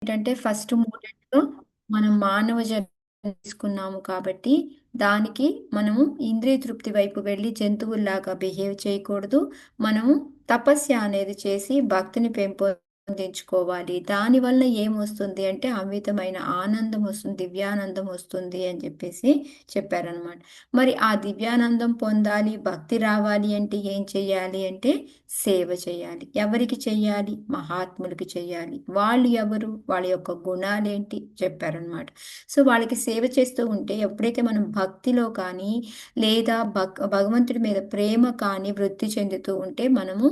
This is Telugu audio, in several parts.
ఏంటంటే ఫస్ట్ మూమెంట్లో మనం మానవ జన్మ తీసుకున్నాము కాబట్టి దానికి మనము ఇంద్రియ తృప్తి వైపు వెళ్ళి జంతువుల్లాగా బిహేవ్ చేయకూడదు. మనము తపస్య అనేది చేసి భక్తిని పెంపొందించుకోవాలి. దానివల్ల ఏమొస్తుంది అంటే అమితమైన ఆనందం వస్తుంది, దివ్యానందం వస్తుంది అని చెప్పేసి చెప్పారనమాట. మరి ఆ దివ్యానందం పొందాలి, భక్తి రావాలి అంటే ఏం చెయ్యాలి అంటే సేవ చేయాలి. ఎవరికి చెయ్యాలి? మహాత్ములకి చెయ్యాలి. వాళ్ళు ఎవరు? వాళ్ళ యొక్క గుణాలేంటి చెప్పారనమాట. సో వాళ్ళకి సేవ చేస్తూ ఉంటే ఎప్పుడైతే మనం భక్తిలో కానీ లేదా భగవంతుడి మీద ప్రేమ కానీ వృద్ధి చెందుతూ ఉంటే మనము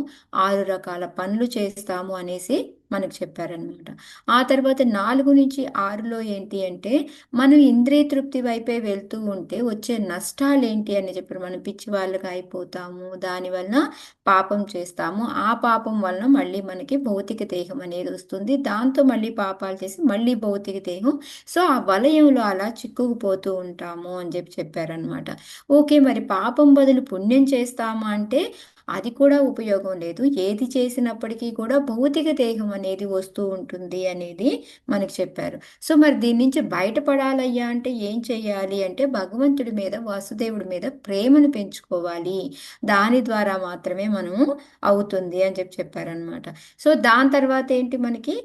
6 రకాల పనులు చేస్తాము అనేసి మనకు చెప్పారనమాట. ఆ తర్వాత 4-6లో ఏంటి అంటే మనం ఇంద్రియ తృప్తి వైపే వెళ్తూ ఉంటే వచ్చే నష్టాలు ఏంటి అని చెప్పారు. మనం పిచ్చి వాళ్ళగా అయిపోతాము, దానివల్ల పాపం చేస్తాము. ఆ పాపం వలన మళ్ళీ మనకి భౌతిక దేహం అనేది వస్తుంది. దాంతో మళ్ళీ పాపాలు చేసి మళ్ళీ భౌతిక దేహం. సో ఆ వలయంలో అలా చిక్కుకుపోతూ ఉంటాము అని చెప్పారనమాట. ఓకే, మరి పాపం బదులు పుణ్యం చేస్తామా అంటే అది కూడా ఉపయోగం లేదు. ఏది చేసినప్పటికీ కూడా భౌతిక దేహం అనేది వస్తూ ఉంటుంది అనేది మనకి చెప్పారు. సో మరి దీని నుంచి బయటపడాలయ్యా అంటే ఏం చేయాలి అంటే భగవంతుడి మీద, వాసుదేవుడి మీద ప్రేమను పెంచుకోవాలి. దాని ద్వారా మాత్రమే మనము అవుతుంది అని చెప్పారనమాట. సో దాని తర్వాత ఏంటి మనకి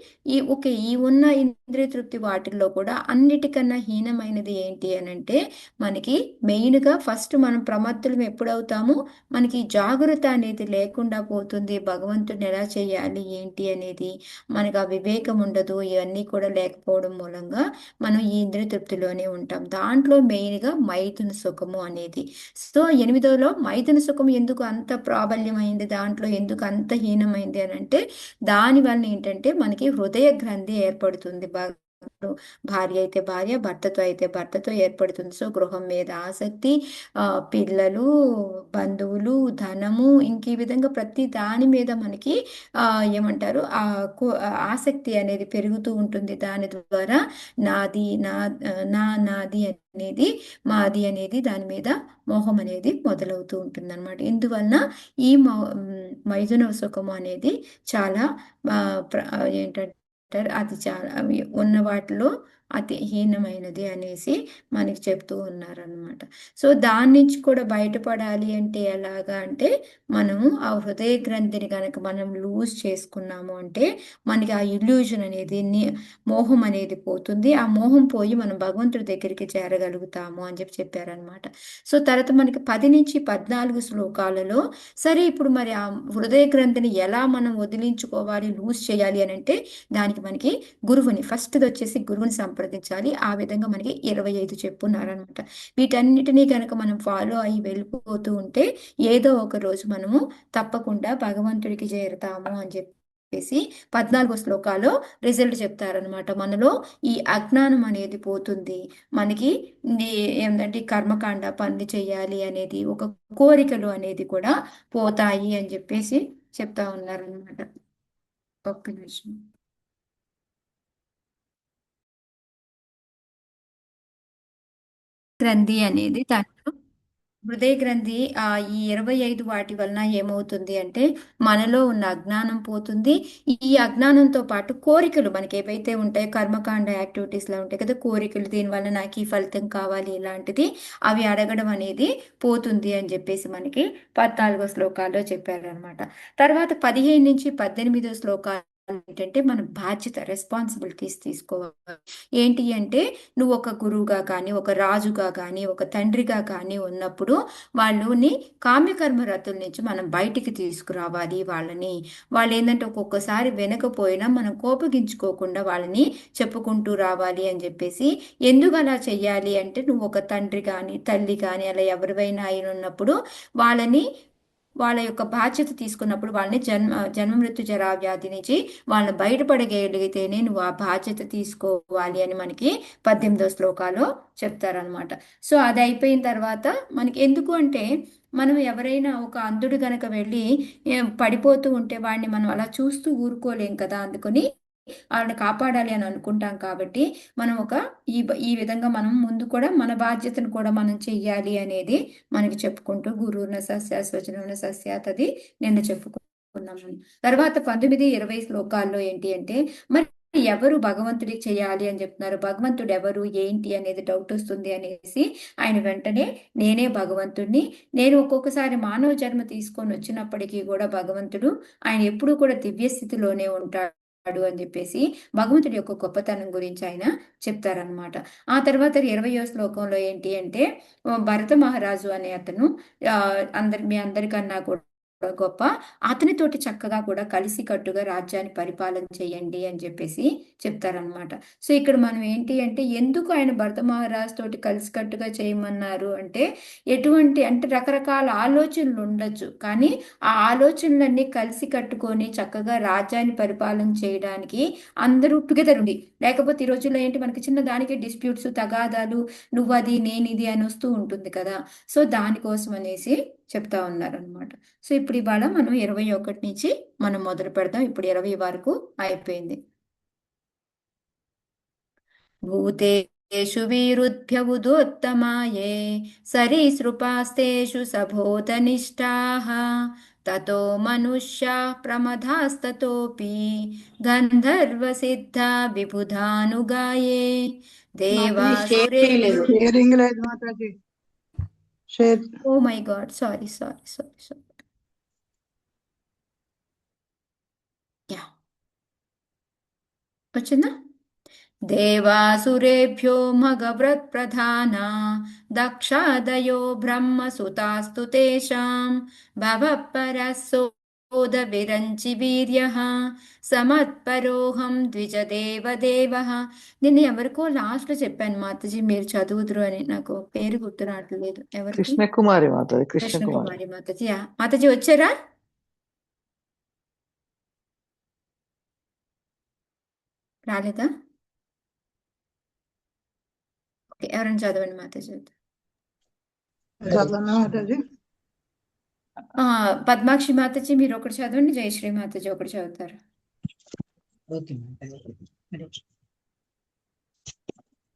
ఈ ఉన్న ఇంద్రియ తృప్తి వాటిల్లో కూడా అన్నిటికన్నా హీనమైనది ఏంటి అని అంటే మనకి మెయిన్గా ఫస్ట్ మనం ప్రమత్తులం ఎప్పుడవుతాము, మనకి జాగ్రత్త అనేది లేకుండా పోతుంది. భగవంతుడిని ఎలా చేయాలి ఏంటి అనేది మనకు ఆ వివేకం ఉండదు. ఇవన్నీ కూడా లేకపోవడం మూలంగా మనం ఈ ఇంద్రియ తృప్తిలోనే ఉంటాం. దాంట్లో మెయిన్గా మైథున సుఖము అనేది. సో 8లో మైథున సుఖం ఎందుకు అంత ప్రాబల్యమైంది, దాంట్లో ఎందుకు అంత హీనమైంది అని అంటే దానివల్ల ఏంటంటే మనకి హృదయ గ్రంథి ఏర్పడుతుంది. భార్య అయితే భార్య, భర్తతో అయితే భర్తతో ఏర్పడుతుంది. సో గృహం మీద ఆసక్తి, పిల్లలు, బంధువులు, ధనము, ఇంక ఈ విధంగా ప్రతి దాని మీద మనకి ఏమంటారు ఆసక్తి అనేది పెరుగుతూ ఉంటుంది. దాని ద్వారా నాది నాది అనేది, మాది అనేది, దాని మీద మోహం అనేది మొదలవుతూ ఉంటుంది అనమాట. ఇందువలన ఈ మైథున సుఖము అనేది చాలా ఏంటంటే అది చాలా ఉన్న వాటిలో అతి హీనమైనది అనేసి మనకి చెప్తూ ఉన్నారనమాట. సో దాని నుంచి కూడా బయటపడాలి అంటే ఎలాగా అంటే మనము ఆ హృదయ గ్రంథిని కనుక మనం లూజ్ చేసుకున్నాము అంటే మనకి ఆ ఇల్యూజన్ అనేది, మోహం అనేది పోతుంది. ఆ మోహం పోయి మనం భగవంతుడి దగ్గరికి చేరగలుగుతాము అని చెప్పారనమాట. సో తర్వాత మనకి 10-14 శ్లోకాలలో సరే ఇప్పుడు మరి ఆ హృదయ గ్రంథిని ఎలా మనం వదిలించుకోవాలి, లూజ్ చేయాలి అని అంటే దానికి మనకి గురువుని ఫస్ట్ది వచ్చేసి గురువుని సంప్రదించాలి. ఆ విధంగా మనకి 25 చెప్పున్నారనమాట. వీటన్నిటినీ కనుక మనం ఫాలో అయ్యి వెళ్ళిపోతూ ఉంటే ఏదో ఒక రోజు మనము తప్పకుండా భగవంతుడికి చేరుతాము అని చెప్పేసి 14 శ్లోకాలు రిజల్ట్ చెప్తారనమాట. మనలో ఈ అజ్ఞానం అనేది పోతుంది. మనకి ఏంటంటే కర్మకాండ పనులు చేయాలి అనేది, ఒక కోరికలు అనేది కూడా పోతాయి అని చెప్పేసి చెప్తా ఉన్నారనమాట. ఒక్క నిమిషం. గ్రంథి అనేది దాంట్లో హృదయ గ్రంథి ఈ 25 వాటి వలన ఏమవుతుంది అంటే మనలో ఉన్న అజ్ఞానం పోతుంది. ఈ అజ్ఞానంతో పాటు కోరికలు మనకి ఏవైతే ఉంటాయో కర్మకాండ యాక్టివిటీస్లో ఉంటాయి కదా కోరికలు, దీనివల్ల నాకు ఈ ఫలితం కావాలి ఇలాంటిది, అవి అడగడం అనేది పోతుంది అని చెప్పేసి మనకి 14 శ్లోకాల్లో చెప్పారనమాట. తర్వాత 15-18 శ్లోకాలు ఏంటంటే మన బాధ్యత, రెస్పాన్సిబిలిటీస్ తీసుకోవాలి. ఏంటి అంటే నువ్వు ఒక గురువుగా కానీ, ఒక రాజుగా కానీ, ఒక తండ్రిగా కానీ ఉన్నప్పుడు వాళ్ళని కామ్యకర్మ రతుల నుంచి మనం బయటికి తీసుకురావాలి. వాళ్ళు ఏంటంటే ఒక్కొక్కసారి వినకపోయినా మనం కోపగించుకోకుండా వాళ్ళని చెప్పుకుంటూ రావాలి అని చెప్పేసి. ఎందుకు అలా చెయ్యాలి అంటే నువ్వు ఒక తండ్రి కానీ తల్లి కానీ అలా ఎవరివైనా అయిన ఉన్నప్పుడు వాళ్ళని, వాళ్ళ యొక్క బాధ్యత తీసుకున్నప్పుడు వాళ్ళని జన్మ మృత్యు జరా వ్యాధి నుంచి వాళ్ళని బయటపడగలిగితేనే నువ్వు ఆ బాధ్యత తీసుకోవాలి అని మనకి 18 శ్లోకాలు చెప్తారనమాట. సో అది అయిపోయిన తర్వాత మనకి ఎందుకు అంటే మనం ఎవరైనా ఒక అంధుడు గనక వెళ్ళి పడిపోతూ ఉంటే వాడిని మనం అలా చూస్తూ ఊరుకోలేం కదా. అందుకని వాళ్ళని కాపాడాలి అని అనుకుంటాం కాబట్టి మనం ఈ విధంగా మనం ముందు కూడా మన బాధ్యతను కూడా మనం చెయ్యాలి అనేది మనకి చెప్పుకుంటూ గురువున సస్య స్వచనమున సస్యాత్ అది నిన్న చెప్పుకున్నాము. తర్వాత 19-20 శ్లోకాల్లో ఏంటి అంటే మరి ఎవరు భగవంతుడికి చేయాలి అని చెప్తున్నారు, భగవంతుడు ఎవరు ఏంటి అనేది డౌట్ వస్తుంది అనేసి ఆయన వెంటనే నేనే భగవంతుడిని, నేను ఒక్కొక్కసారి మానవ జన్మ తీసుకొని వచ్చినప్పటికీ కూడా భగవంతుడు ఆయన ఎప్పుడూ కూడా దివ్య స్థితిలోనే ఉంటాడు అని చెప్పేసి భగవంతుడి యొక్క గొప్పతనం గురించి ఆయన చెప్తారనమాట. ఆ తర్వాత 20వ శ్లోకంలో ఏంటి అంటే భరత మహారాజు అనే అతను మీ అందరికన్నా కూడా గొప్ప, అతనితోటి చక్కగా కూడా కలిసి కట్టుగా రాజ్యాన్ని పరిపాలన చేయండి అని చెప్పేసి చెప్తారనమాట. సో ఇక్కడ మనం ఏంటి అంటే ఎందుకు ఆయన భరత మహారాజ్ తోటి కలిసికట్టుగా చేయమన్నారు అంటే ఎటువంటి అంటే రకరకాల ఆలోచనలు ఉండొచ్చు, కానీ ఆ ఆలోచనలన్నీ కలిసి కట్టుకొని చక్కగా రాజ్యాన్ని పరిపాలన చేయడానికి అందరూ టుగెదర్ ఉండి, లేకపోతే ఈ రోజుల్లో ఏంటి మనకి చిన్న దానికి డిస్ప్యూట్స్ తగాదాలు, నువ్వు అది నేను ఇది అని వస్తూ ఉంటుంది కదా. సో దానికోసం అనేసి చెప్తా ఉన్నారనమాట. సో ఇప్పుడు ఇవాళ మనం 21 నుంచి మనం మొదలు పెడదాం. ఇప్పుడు 20 వరకు అయిపోయింది. భూతేషు వీరుద్భ్యవుదోత్తమాయే సరీసృపాస్తేషు సభూతనిష్టాః తతో మనుష్యా ప్రమదాస్తతోపి గంధర్వసిద్ధా విబుధానుగాయే దేవాసురేభ్యో. షేరింగ్ లేదు మాతాజీ, share. Oh my god, sorry sorry sorry sorry. Yeah, వచ్చిందా? దేవాసురేభ్యో మగవ్రత్ప్రధానా దక్షాదయో బ్రహ్మసుతాస్తు తేషాం భవఃపరస్సోద విరంచి వీర్యః సమత్పరోహం ద్విజదేవదేవః. నిన్న ఎవరికో లాస్ట్ లో చెప్పాను మాతాజీ మీరు చదువుదురు అని, నాకు పేరు గుర్తు రావట్లేదు. ఎవరికి? కృష్ణకుమారి మాతాజీ, కృష్ణకుమారి మాతాజీ. మాతాజీ వచ్చారా? రాలేదా? ఎవరైనా చదవండి మాతాజీ. చదవనా మాతాజీ? పద్మాక్షి మాతాజీ మీరు ఒకటి చదవండి, జయశ్రీ మాతాజీ ఒకటి చదువుతారు.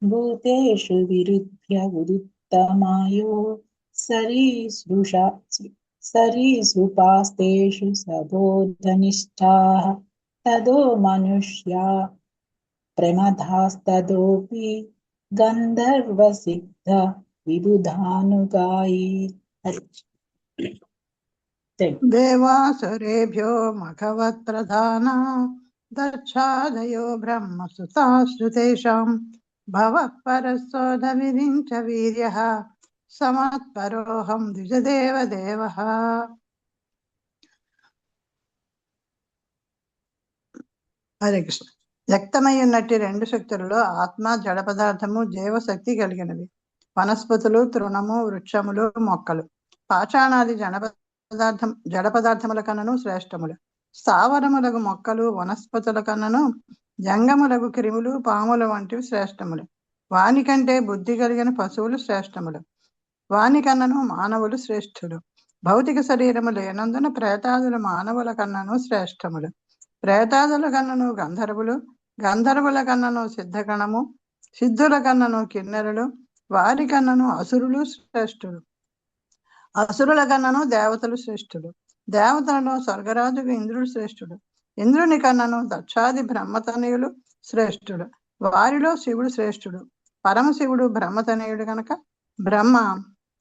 భూతేషు విరుధ్య ఉదుత్తమాయో సరీసృపాస్తేషు సబోధనిష్టాః తదో మనుష్యా ప్రమదాస్తదోపి గంధర్వసిద్ధ విబుధానుగాయే. దేవాసురేభ్యో మఘవత్ప్రధానా దక్షాదయో బ్రహ్మసుతాస్తు తేషాం భవఃపరస్సోద విరించ వీర్యః సమత్పరోహం ద్విజదేవదేవః. హరే కృష్ణ. వ్యక్తమై ఉన్నట్టు రెండు శక్తులలో ఆత్మ జడ పదార్థము జీవశక్తి కలిగినవి. వనస్పతులు, తృణము, వృక్షములు, మొక్కలు, పాషాణాది జడ పదార్థముల కన్నను శ్రేష్టములు. స్థావరములకు మొక్కలు, వనస్పతుల కన్నను జంగములకు క్రిములు, పాములు వంటివి శ్రేష్టములు. వాని కంటే బుద్ధి కలిగిన పశువులు శ్రేష్టములు. వాని కన్నను మానవులు శ్రేష్ఠులు. భౌతిక శరీరము లేనందున ప్రేతాదులు మానవుల కన్నను శ్రేష్టములు. ప్రేతాదుల కన్నను గంధర్వులు, గంధర్వుల కన్నను సిద్ధగణము, సిద్ధుల కన్నను కిన్నెరులు, వారి కన్నను అసురులు శ్రేష్ఠులు. అసురుల కన్నను దేవతలు శ్రేష్ఠులు. దేవతలలో స్వర్గరాజుకు ఇంద్రుడు శ్రేష్ఠుడు. ఇంద్రుని కన్నను దక్షాది బ్రహ్మతనయులు శ్రేష్ఠుడు. వారిలో శివుడు శ్రేష్ఠుడు. పరమశివుడు బ్రహ్మతనయుడు కనుక బ్రహ్మ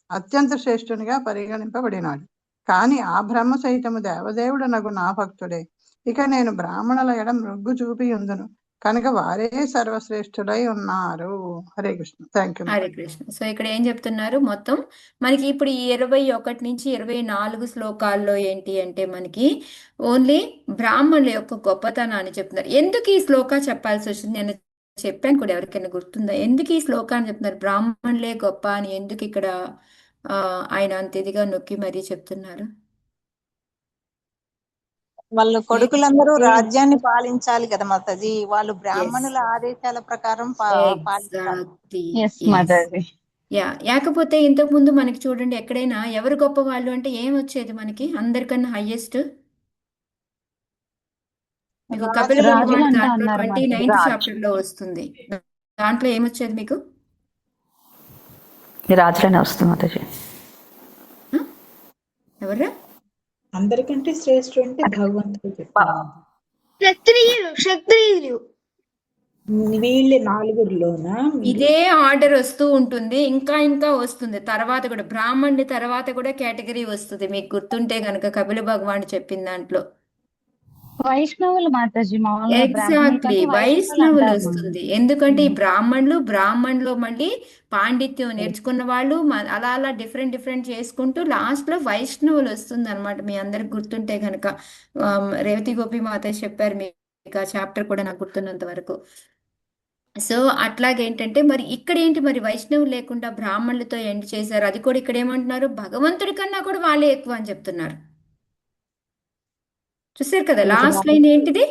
అత్యంత శ్రేష్ఠునిగా పరిగణింపబడినాడు. కానీ ఆ బ్రహ్మ సైతము దేవదేవుడు నగు నా భక్తుడే. ఇక నేను బ్రాహ్మణుల ఎడ మృగ్గు చూపి ఉందును కనుక వారే సర్వశ్రేష్ఠులై ఉన్నారు. Hare Krishna. Thank you. Hare Krishna. So ఇక్కడ ఏం చెప్తున్నారు, మొత్తం మనకి ఇప్పుడు ఈ 21 నుంచి 24 శ్లోకాల్లో ఏంటి అంటే మనకి ఓన్లీ బ్రాహ్మణుల యొక్క గొప్పతనాన్ని చెప్తున్నారు. ఎందుకు ఈ శ్లోక చెప్పాల్సి వచ్చింది నేను చెప్పాను కూడా, ఎవరికైనా గుర్తుందా? ఎందుకు ఈ శ్లోకాన్ని చెప్తున్నారు, బ్రాహ్మణులే గొప్ప అని ఎందుకు ఇక్కడ ఆయన అంత ఇదిగా నొక్కి మరీ చెప్తున్నారు? వాళ్ళు కొడుకులందరూ రాజ్యాన్ని పాలించాలి కదా మాతాజీ, వాళ్ళు బ్రాహ్మణుల ఆదేశాల ప్రకారం పాలించాలి. లేకపోతే ఇంతకు ముందు మనకి చూడండి ఎక్కడైనా ఎవరు గొప్ప వాళ్ళు అంటే ఏం వచ్చేది మనకి అందరికన్నా హైయెస్ట్? మీకు కపిల భగవాన్ దాంట్లో 29th చాప్టర్ లో వస్తుంది. దాంట్లో ఏమొచ్చేది మీకు? రాజులనే వస్తుంది మాతాజీ. ఎవరా అందరికంటే శ్రేష్ఠుడు అంటే భగవంతుడు. క్షత్రియులు వీళ్ళ నాలుగురిలోన మీరు ఇదే ఆర్డర్ వస్తూ ఉంటుంది, ఇంకా ఇంకా వస్తుంది. తర్వాత కూడా బ్రాహ్మణుడి తర్వాత కూడా కేటగిరీ వస్తుంది. మీకు గుర్తుంటే గనక కపిల భగవానుడు చెప్పిన దాంట్లో వైష్ణవులు మాతాజీ మామూలుగా బ్రాహ్మణుల ఎగ్జాక్ట్లీ కంటే వైష్ణవులు వైష్ణవులు అంటారు వస్తుంది. ఎందుకంటే ఈ ఉమ్. బ్రాహ్మణులో మళ్ళీ పాండిత్యం నేర్చుకున్న వాళ్ళు అలా అలా డిఫరెంట్ డిఫరెంట్ చేసుకుంటూ లాస్ట్ లో వైష్ణవులు వస్తుంది అనమాట. మీ అందరికి గుర్తుంటే గనక రేవతి గోపి మాత చెప్పారు మీకు ఆ చాప్టర్ కూడా నాకు గుర్తున్నంత వరకు. సో అట్లాగేంటంటే మరి ఇక్కడ ఏంటి, మరి వైష్ణవులు లేకుండా బ్రాహ్మణులతో ఎండ్ చేశారు. అది కూడా ఇక్కడ ఏమంటున్నారు, భగవంతుడి కన్నా కూడా వాళ్ళే ఎక్కువ అని చెప్తున్నారు. చూసారు కదా లాస్ట్ లైన్ ఏంటిది,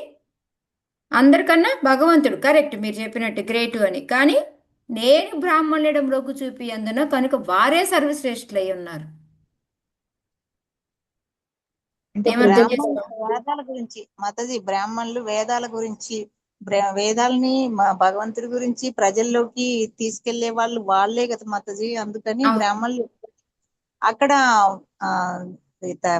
అందరికన్నా భగవంతుడు కరెక్ట్ మీరు చెప్పినట్టు గ్రేటు అని. కానీ నేను బ్రాహ్మణుల మ్రోగు చూపి అందున కనుక వారే సర్వశ్రేష్ఠులు అయి ఉన్నారు. అంటే ఏమర్థం బ్రాహ్మణులు చేసుకో వేదాల గురించి మాతాజీ, బ్రాహ్మణులు వేదాల గురించి వేదాలని భగవంతుడి గురించి ప్రజల్లోకి తీసుకెళ్లే వాళ్ళు వాళ్ళే కదా మాతాజీ. అందుకని అవును. బ్రాహ్మణులు అక్కడ ఆ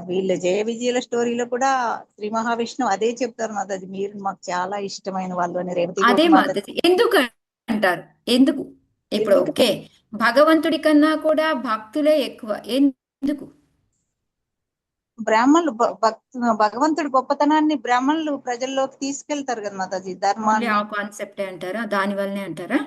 వీళ్ళ జయ విజయుల స్టోరీలో కూడా శ్రీ మహావిష్ణువు అదే చెప్తారు మాతాజీ, మీరు మాకు చాలా ఇష్టమైన వాళ్ళు అని రేవతి అదే గోపి మాత. మాతది ఎందుకు అంటారు, ఎందుకు ఇప్పుడు ఎందుకు ఓకే భగవంతుడి కన్నా కూడా భక్తులే ఎక్కువ ఎందుకు? బ్రాహ్మణులు భగవంతుడి గొప్పతనాన్ని బ్రాహ్మణులు ప్రజల్లోకి తీసుకెళ్తారు కదా మాతాజీ, ఓన్లీ ధర్మాన్ని. ఆ కాన్సెప్టే అంటారా, దాని వల్లనే అంటారా?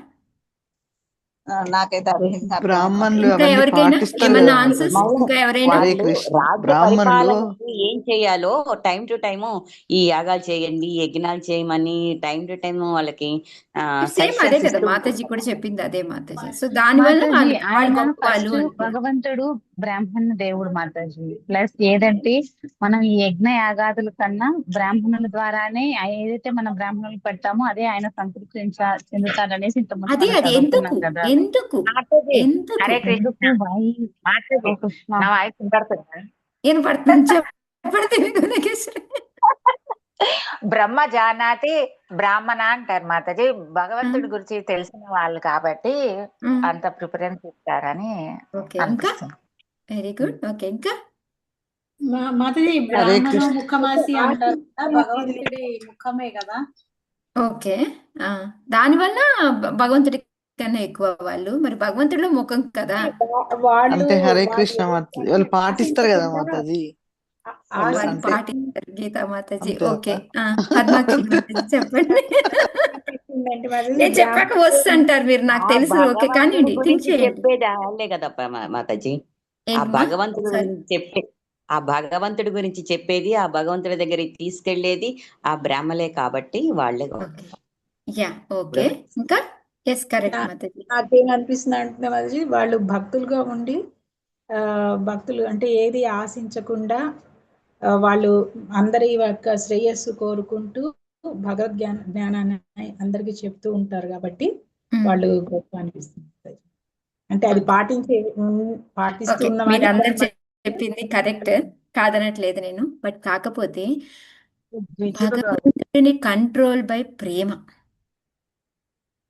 నాకైతే అదే అర్థం బ్రాహ్మణులు ఇంకా అవన్నీ ఎవరికైనా పాటిస్తారు ఏమన్నా కదా ఆన్సర్స్, మాతాజీ. అవును ఇంకా ఎవరైనా? హరే వాళ్ళు కృష్ణ. రాజ్య బ్రాహ్మణులు పరిపాలనకి ఏం చేయాలో టైం టు టైము ఈ యాగాలు చేయండి యజ్ఞాలు చేయమని టైం టు టైం వాళ్ళకి సేమ్ అదే సజెషన్స్ కదా ఇస్తూ మాతాజీ కూడా చెప్పింది, అదే మాతాజీ. సో దాని వల్ల మాతాజీ వాళ్ళు ఆయన గొప్ప వాళ్ళు ఫస్ట్ అంటున్నారు. భగవంతుడు బ్రాహ్మణ దేవుడు మాతాజీ. ప్లస్ ఏదంటే మనం ఈ యజ్ఞ యాగాదుల కన్నా బ్రాహ్మణుల ద్వారానే ఏదైతే మనం బ్రాహ్మణులు పెడతామో అదే ఆయన చెందుతారనేసి ఇంత ముందు అది మనం అది ఎందుకు చదువుకున్నాం కదా. ఎందుకు మాతాజీ ఎందుకు హరే కృష్ణ ఎందుకు భాయి మాతాజీ ఓ కృష్ణ నా వాయిస్ వినపడుతుందా? వినపడుతుంది చెప్పడితే నాగేశ్వరి. బ్రహ్మ జానాతి బ్రాహ్మణ అంటారు మాతాజీ. భగవంతుడి గురించి తెలిసిన వాళ్ళు కాబట్టి అంత ప్రిఫరెన్స్ ఇస్తారని ఓకే, ఇంకా అనిపిస్తుంది. Very good. ఓకే, ఇంకా మాతది హరే బ్రాహ్మణ కృష్ణ. ముఖమాసి అంటారు కదా, భగవంతుడి ముఖమే కదా. ఓకే దానివల్ల భగవంతుడి కన్నా ఎక్కువ వాళ్ళు, మరి భగవంతుడిలో ముఖం కదా. వాళ్ళు అంటే హరే వాళ్ళు కృష్ణ మాతాజీ వాళ్ళు పాటిస్తారు కదా ఆశించకుండా మాతాజీ. వాళ్ళు వాళ్ళు అంటే పాటిస్తారు గీతా మాతాజీ. అంతే ఓకే కదా. పద్మాక్షి మాతాజీ చెప్పండి. ఏంటంటే మాతది నేను చెప్పాక వస్తు అంటారు మీరు, నాకు ఆ తెలుసు. ఓకే భగవంతుడి కానివ్వండి, థింక్ గురించి చేయండి. చెప్పేది వాళ్ళే కదప్ప మాతాజీ. ఆ ఏంటమ్మా భగవంతుడి సారీ. గురించి ఆ భగవంతుడి గురించి చెప్పేది, ఆ భగవంతుడి దగ్గరికి తీసుకెళ్లేది ఆ బ్రాహ్మలే కాబట్టి వాళ్ళే ఓకే యా ఓకే ఇంకా ఎస్ కరెక్ట్ మాతాజీ. నాకేమనిపిస్తుంది అంటే మాతాజీ, వాళ్ళు భక్తులుగా ఉండి భక్తులు అంటే ఏది ఆశించకుండా వాళ్ళు అందరి యొక్క శ్రేయస్సు కోరుకుంటూ జ్ఞానాన్ని అందరికీ చెప్తూ ఉంటారు కాబట్టి వాళ్ళు గొప్ప అనిపిస్తుంది. అంటే అది పాటిస్తూ ఓకే ఉన్న మీరు వాళ్ళు అందరు చెప్పింది కరెక్ట్, కాదనట్లేదు నేను. బట్ కాకపోతే భగవంతుడిని control by Prema.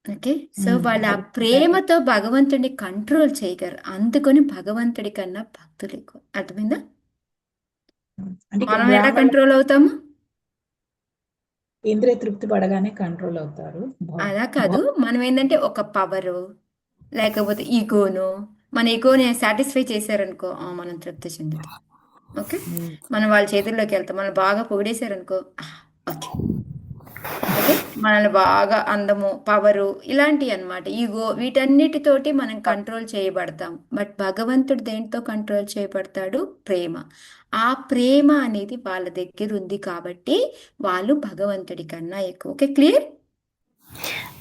Okay so వాళ్ళు ఆ ప్రేమతో భగవంతుడిని కంట్రోల్ చేయగలరు, అందుకని భగవంతుడి కన్నా భక్తులు ఎక్కువ. అర్థమైందా? అంటే మనం ఎలా కంట్రోల్ అవుతాము? ఇంద్రియ తృప్తి పడగానే కంట్రోల్ అవుతారు. అలా కాదు, మనం ఏంటంటే ఒక పవరు లేకపోతే ఈగోను, మన ఈగోని సాటిస్ఫై చేశారనుకో మనం తృప్తి చెందుతాం. ఓకే మనం వాళ్ళ చేతుల్లోకి వెళ్తాం. మనం బాగా పొగిడేశారనుకో ఓకే ఓకే మనల్ని బాగా అందము పవరు ఇలాంటివి అన్నమాట, ఈగో, వీటన్నిటితోటి మనం కంట్రోల్ చేయబడతాం. బట్ భగవంతుడు దేంతో కంట్రోల్ చేయబడతాడు? ప్రేమ. ఆ ప్రేమ అనేది వాళ్ళ దగ్గర ఉంది కాబట్టి వాళ్ళు భగవంతుడి కన్నా ఎక్కువ. ఓకే క్లియర్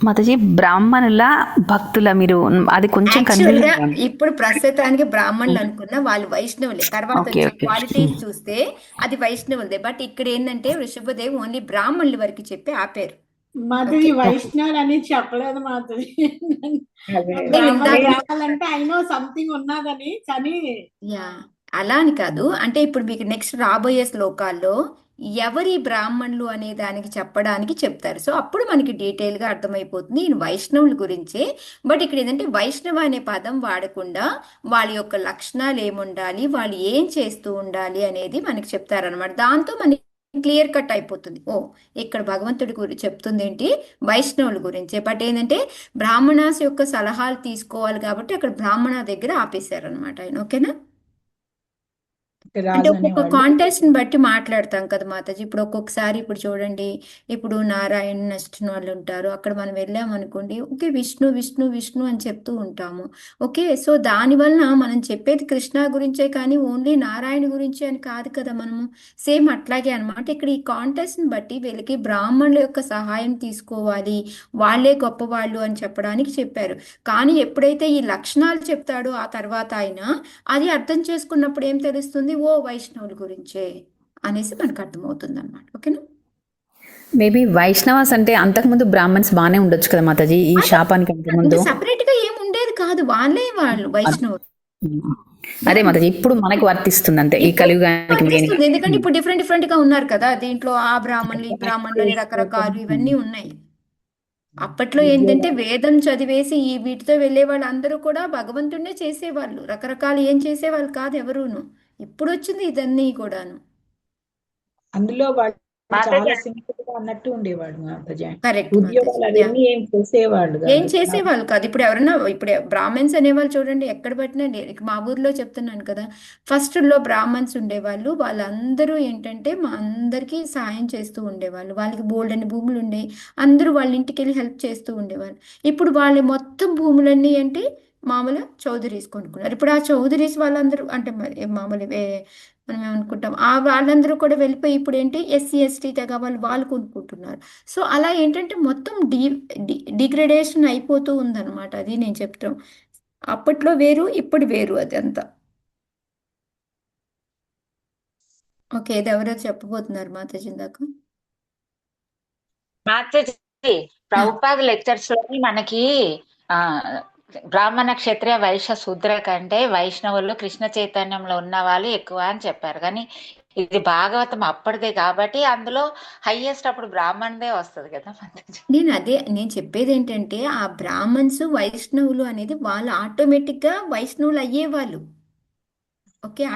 మాతాజీ బ్రాహ్మణుల భక్తుల మీరు అది కొంచెం యాక్చువల్ గా కన్ఫ్యూజన్. ఇప్పుడు ప్రస్తుతానికి బ్రాహ్మణులు అనుకున్న వాళ్ళు వైష్ణవులే, తర్వాత ఓకే వచ్చే ఓకే క్వాలిటీస్ చూస్తే అది వైష్ణవులదే. బట్ ఇక్కడ ఏంటంటే వృషభదేవ్ ఓన్లీ బ్రాహ్మణుల వరకు చెప్పి ఆపారు. మాతది వైష్ణవులు అని చెప్పలేదు మాతది. నేను ఇందాక బ్రాహ్మణులంటే ఐ నో సంథింగ్ ఉన్నదని, కానీ యా అలా అని కాదు, అంటే ఇప్పుడు మీకు నెక్స్ట్ రాబోయే శ్లోకాల్లో ఎవరి బ్రాహ్మణులు అనే దానికి చెప్పడానికి చెప్తారు. సో అప్పుడు మనకి డీటెయిల్ గా అర్థమైపోతుంది ఈ వైష్ణవుల గురించే. బట్ ఇక్కడ ఏంటంటే వైష్ణవ అనే పదం వాడకుండా వాళ్ళ యొక్క లక్షణాలు ఏముండాలి, వాళ్ళు ఏం చేస్తూ ఉండాలి అనేది మనకి చెప్తారనమాట. దాంతో మనకి క్లియర్ కట్ అయిపోతుంది. ఓ, ఇక్కడ భగవంతుడి గురించి చెప్తుంది ఏంటి, వైష్ణవుల గురించి. బట్ ఏంటంటే బ్రాహ్మణాస్ యొక్క సలహాలు తీసుకోవాలి కాబట్టి అక్కడ బ్రాహ్మణ దగ్గర ఆపేశారు అనమాట ఆయన. ఓకేనా? అంటే రాజు ఒక్కొక్క అనేవాళ్ళు కాంటెక్స్ట్ ని బట్టి మాట్లాడతాం కదా మాతాజీ. ఇప్పుడు ఒక్కొక్కసారి ఇప్పుడు చూడండి, ఇప్పుడు నారాయణ నచ్చిన వాళ్ళు ఉంటారు, అక్కడ మనం వెళ్ళామనుకోండి, ఓకే విష్ణు విష్ణు విష్ణు అని చెప్తూ ఉంటాము. ఓకే, సో దాని వలన మనం చెప్పేది కృష్ణ గురించే కానీ ఓన్లీ నారాయణ గురించి అని కాదు కదా మనము. సేమ్ అట్లాగే అన్నమాట. ఇక్కడ ఈ కాంటెక్స్ట్ ని బట్టి వీళ్ళకి బ్రాహ్మణుల యొక్క సహాయం తీసుకోవాలి, వాళ్ళే గొప్పవాళ్ళు అని చెప్పడానికి చెప్పారు. కానీ ఎప్పుడైతే ఈ లక్షణాలు చెప్తాడో ఆ తర్వాత ఆయన అది అర్థం చేసుకున్నప్పుడు ఏం తెలుస్తుంది, ఓ వైష్ణవుల గురించే అనేసి మనకు అర్థమవుతుంది అనమాట. ఓకేనా? మేబీ వైష్ణవాస్ అంటే అంతకుముందు బ్రాహ్మణ్స్ బాగానే ఉండొచ్చు కదా మాతాజీ, ఈ శాపానికి అంతకుముందు. సపరేట్ గా ఏం ఉండేది కాదు, వాళ్ళే వాళ్ళు వైష్ణవులు. అదే మాతాజీ ఇప్పుడు మనకు వర్తిస్తుంది అంతే, ఈ కలియుగానికి మెయిన్. వర్తిస్తుంది. ఎందుకంటే ఇప్పుడు డిఫరెంట్ డిఫరెంట్ గా ఉన్నారు కదా దీంట్లో, ఆ బ్రాహ్మణులు ఈ బ్రాహ్మణులు అని రకరకాలు ఇవన్నీ ఉన్నాయి. అప్పట్లో ఏంటంటే వేదం చదివేసి ఈ వీటితో వెళ్ళే వాళ్ళు అందరూ కూడా భగవంతుడినే చేసేవాళ్ళు, రకరకాలు ఏం చేసేవాళ్ళు కాదు ఎవరును. ఇప్పుడు వచ్చింది ఇదన్నీ కూడాను. అందులో వాళ్ళు మాతాజీ చాలా సింపుల్ గా అన్నట్టు ఉండేవాడు మాతాజీ. కరెక్ట్ ఉద్యోగాలు మాతాజీ. అవన్నీ ఏం చేసేవాళ్ళు ఏం కాదు. చేసేవాళ్ళు కాదు. ఇప్పుడు ఎవరన్నా ఇప్పుడు బ్రాహ్మణ్స్ అనేవాళ్ళు చూడండి, ఎక్కడ పట్టినా మా ఊర్లో చెప్తున్నాను కదా, ఫస్ట్ లో బ్రాహ్మణ్స్ ఉండేవాళ్ళు. వాళ్ళందరూ ఏంటంటే మా అందరికీ సాయం చేస్తూ ఉండేవాళ్ళు. వాళ్ళకి బోల్డ్ అని భూములు ఉండేవి, అందరూ వాళ్ళ ఇంటికి వెళ్ళి హెల్ప్ చేస్తూ ఉండేవాళ్ళు. ఇప్పుడు వాళ్ళ మొత్తం భూములన్నీ అంటే మామూలు చౌదరీస్ కొనుక్కున్నారు. ఇప్పుడు ఆ చౌదరీస్ వాళ్ళందరూ అంటే మరి మామూలు మనం ఏమనుకుంటాం, ఆ వాళ్ళందరూ కూడా వెళ్ళిపోయి ఇప్పుడు ఏంటి ఎస్సీ ఎస్టీ తెగ వాళ్ళు వాళ్ళు కొనుక్కుంటున్నారు. సో అలా ఏంటంటే మొత్తం డిగ్రేడేషన్ అయిపోతూ ఉందన్నమాట. అది నేను చెప్తాం, అప్పట్లో వేరు ఇప్పుడు వేరు అది అంతా. ఓకే, ఇది ఎవరో చెప్పబోతున్నారు మాతాజీ ఇందాక. మాతాజీ ప్రభుపాద లెక్చర్స్ లోని మనకి ఆ బ్రాహ్మణ క్షత్రియ వైశ్య శూద్ర కంటే వైష్ణవులు కృష్ణ చైతన్యంలో ఉన్న వాళ్ళు ఎక్కువ అని చెప్పారు. కానీ ఇది భాగవతం అప్పటిదే కాబట్టి అందులో హైయెస్ట్ అప్పుడు బ్రాహ్మణదే వస్తుంది కదా మాతాజీ. నేను చెప్పేది ఏంటంటే ఆ బ్రాహ్మణ్స్ వైష్ణవులు అనేది వాళ్ళు ఆటోమేటిక్ గా వైష్ణవులు అయ్యేవాళ్ళు. ఓకే,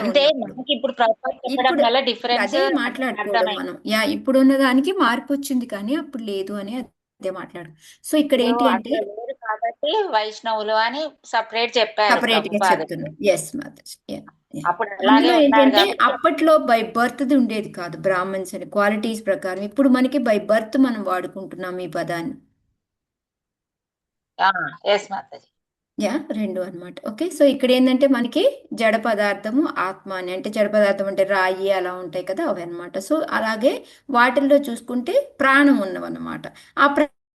అంటే మనకి ఇప్పుడు ప్రభుపాద చెప్పడం ఇప్పుడు వల్ల డిఫరెన్స్ అదే మాట్లాడుకోవడం అర్థమైంది. మనం. ఇప్పుడున్న దానికి మార్పు వచ్చింది కానీ అప్పుడు లేదు అని అదే మాట్లాడు. సో ఇక్కడ ఏంటి అంటే అట్లా లేరు కాబట్టి వైష్ణవులు అని సపరేట్ చెప్పారు సపరేట్ గా ప్రభుపాద. చెప్తున్నాం. ఎస్ మాతాజీ. అప్పుడు అలాగే అందులో ఉన్నారు ఏంటంటే కాబట్టి అప్పట్లో బై బర్త్ ఉండేది కాదు బ్రాహ్మణ్స్ అని క్వాలిటీస్ ప్రకారం. ఇప్పుడు మనకి బై బర్త్ మనం వాడుకుంటున్నాం ఈ పదాన్ని. ఎస్ మాతాజీ. రెండు అన్నమాట. ఓకే, సో ఇక్కడ ఏంటంటే మనకి జడ పదార్థము ఆత్మ అని, అంటే జడ పదార్థం అంటే రాయి అలా ఉంటాయి కదా అవి అనమాట. సో అలాగే వాటిల్లో చూసుకుంటే ప్రాణం ఉన్నవన్నమాట. ఆ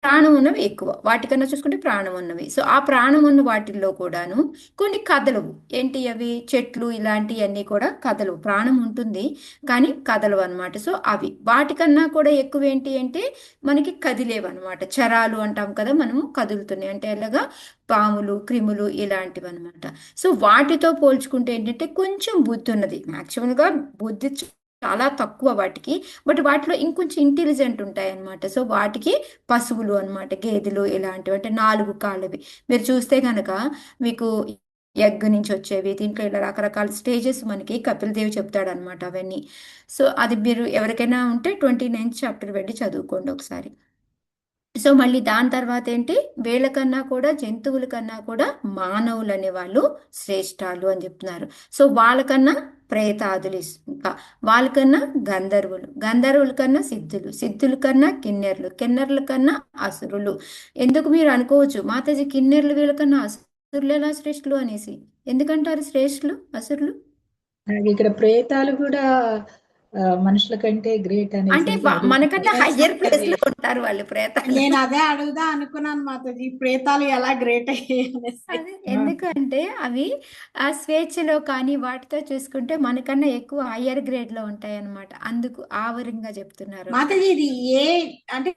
ప్రాణం ఉన్నవి ఎక్కువ, వాటికన్నా చూసుకుంటే ప్రాణం ఉన్నవి. సో ఆ ప్రాణం ఉన్న వాటిల్లో కూడాను కొన్ని కదలవు. ఏంటి అవి? చెట్లు ఇలాంటివన్నీ కూడా కదలవు. ప్రాణం ఉంటుంది కానీ కదలవు అనమాట. సో అవి వాటికన్నా కూడా ఎక్కువ ఏంటి అంటే మనకి కదిలేవు అనమాట. చరాలు అంటాం కదా మనము, కదులుతున్నాయి అంటే ఎలాగా పాములు క్రిములు ఇలాంటివి అనమాట. సో వాటితో పోల్చుకుంటే ఏంటంటే కొంచెం బుద్ధి ఉన్నది. యాక్చువల్గా బుద్ధి చాలా తక్కువ వాటికి, బట్ వాటిలో ఇంకొంచెం ఇంటెలిజెంట్ ఉంటాయి అనమాట. సో వాటికి పశువులు అనమాట, గేదెలు ఇలాంటివి, అంటే 4 కాళ్ళవి. మీరు చూస్తే కనుక మీకు ఎగ్ నుంచి వచ్చేవి, దీంట్లో ఇలా రకరకాల స్టేజెస్ మనకి కపిల్ దేవ్ చెప్తాడు అనమాట అవన్నీ. సో అది మీరు ఎవరికైనా ఉంటే 29th చాప్టర్ వెళ్ళి చదువుకోండి ఒకసారి. సో మళ్ళీ దాని తర్వాత ఏంటి, వీళ్ళకన్నా కూడా జంతువుల కన్నా కూడా మానవులు అనేవాళ్ళు శ్రేష్టాలు అని చెప్తున్నారు. సో వాళ్ళకన్నా ప్రేతాదులు, ఇంకా వాళ్ళకన్నా గంధర్వులు, గంధర్వుల కన్నా సిద్ధులు, సిద్ధుల కన్నా కిన్నెర్లు, కిన్నెర్ల కన్నా అసురులు. ఎందుకు మీరు అనుకోవచ్చు, మాతాజీ కిన్నెర్లు వీళ్ళకన్నా అసురులు ఎలా శ్రేష్ఠులు అనేసి. ఎందుకంటారు శ్రేష్ఠులు అసురులు? ఇక్కడ ప్రేతాలు కూడా మనుషుల కంటే గ్రేట్ అంటే అనేసి మనకన్నా హయ్యర్ ప్లేస్ లో ఉంటారు వాళ్ళు ప్రేతాలు. నేను అదే అడుగుదా అనుకున్నాను మాతాజీ, ప్రేతాలు ఎలా గ్రేట్ అయ్యాయి అనేసి. అదే, ఎందుకంటే అవి ఆ స్వేచ్ఛలో కానీ వాటితో చూసుకుంటే మనకన్నా ఎక్కువ హయ్యర్ గ్రేడ్ లో ఉంటాయి అన్నమాట. అందుకు ఆవరంగా చెప్తున్నారు. మాతాజీ ఇది అంటే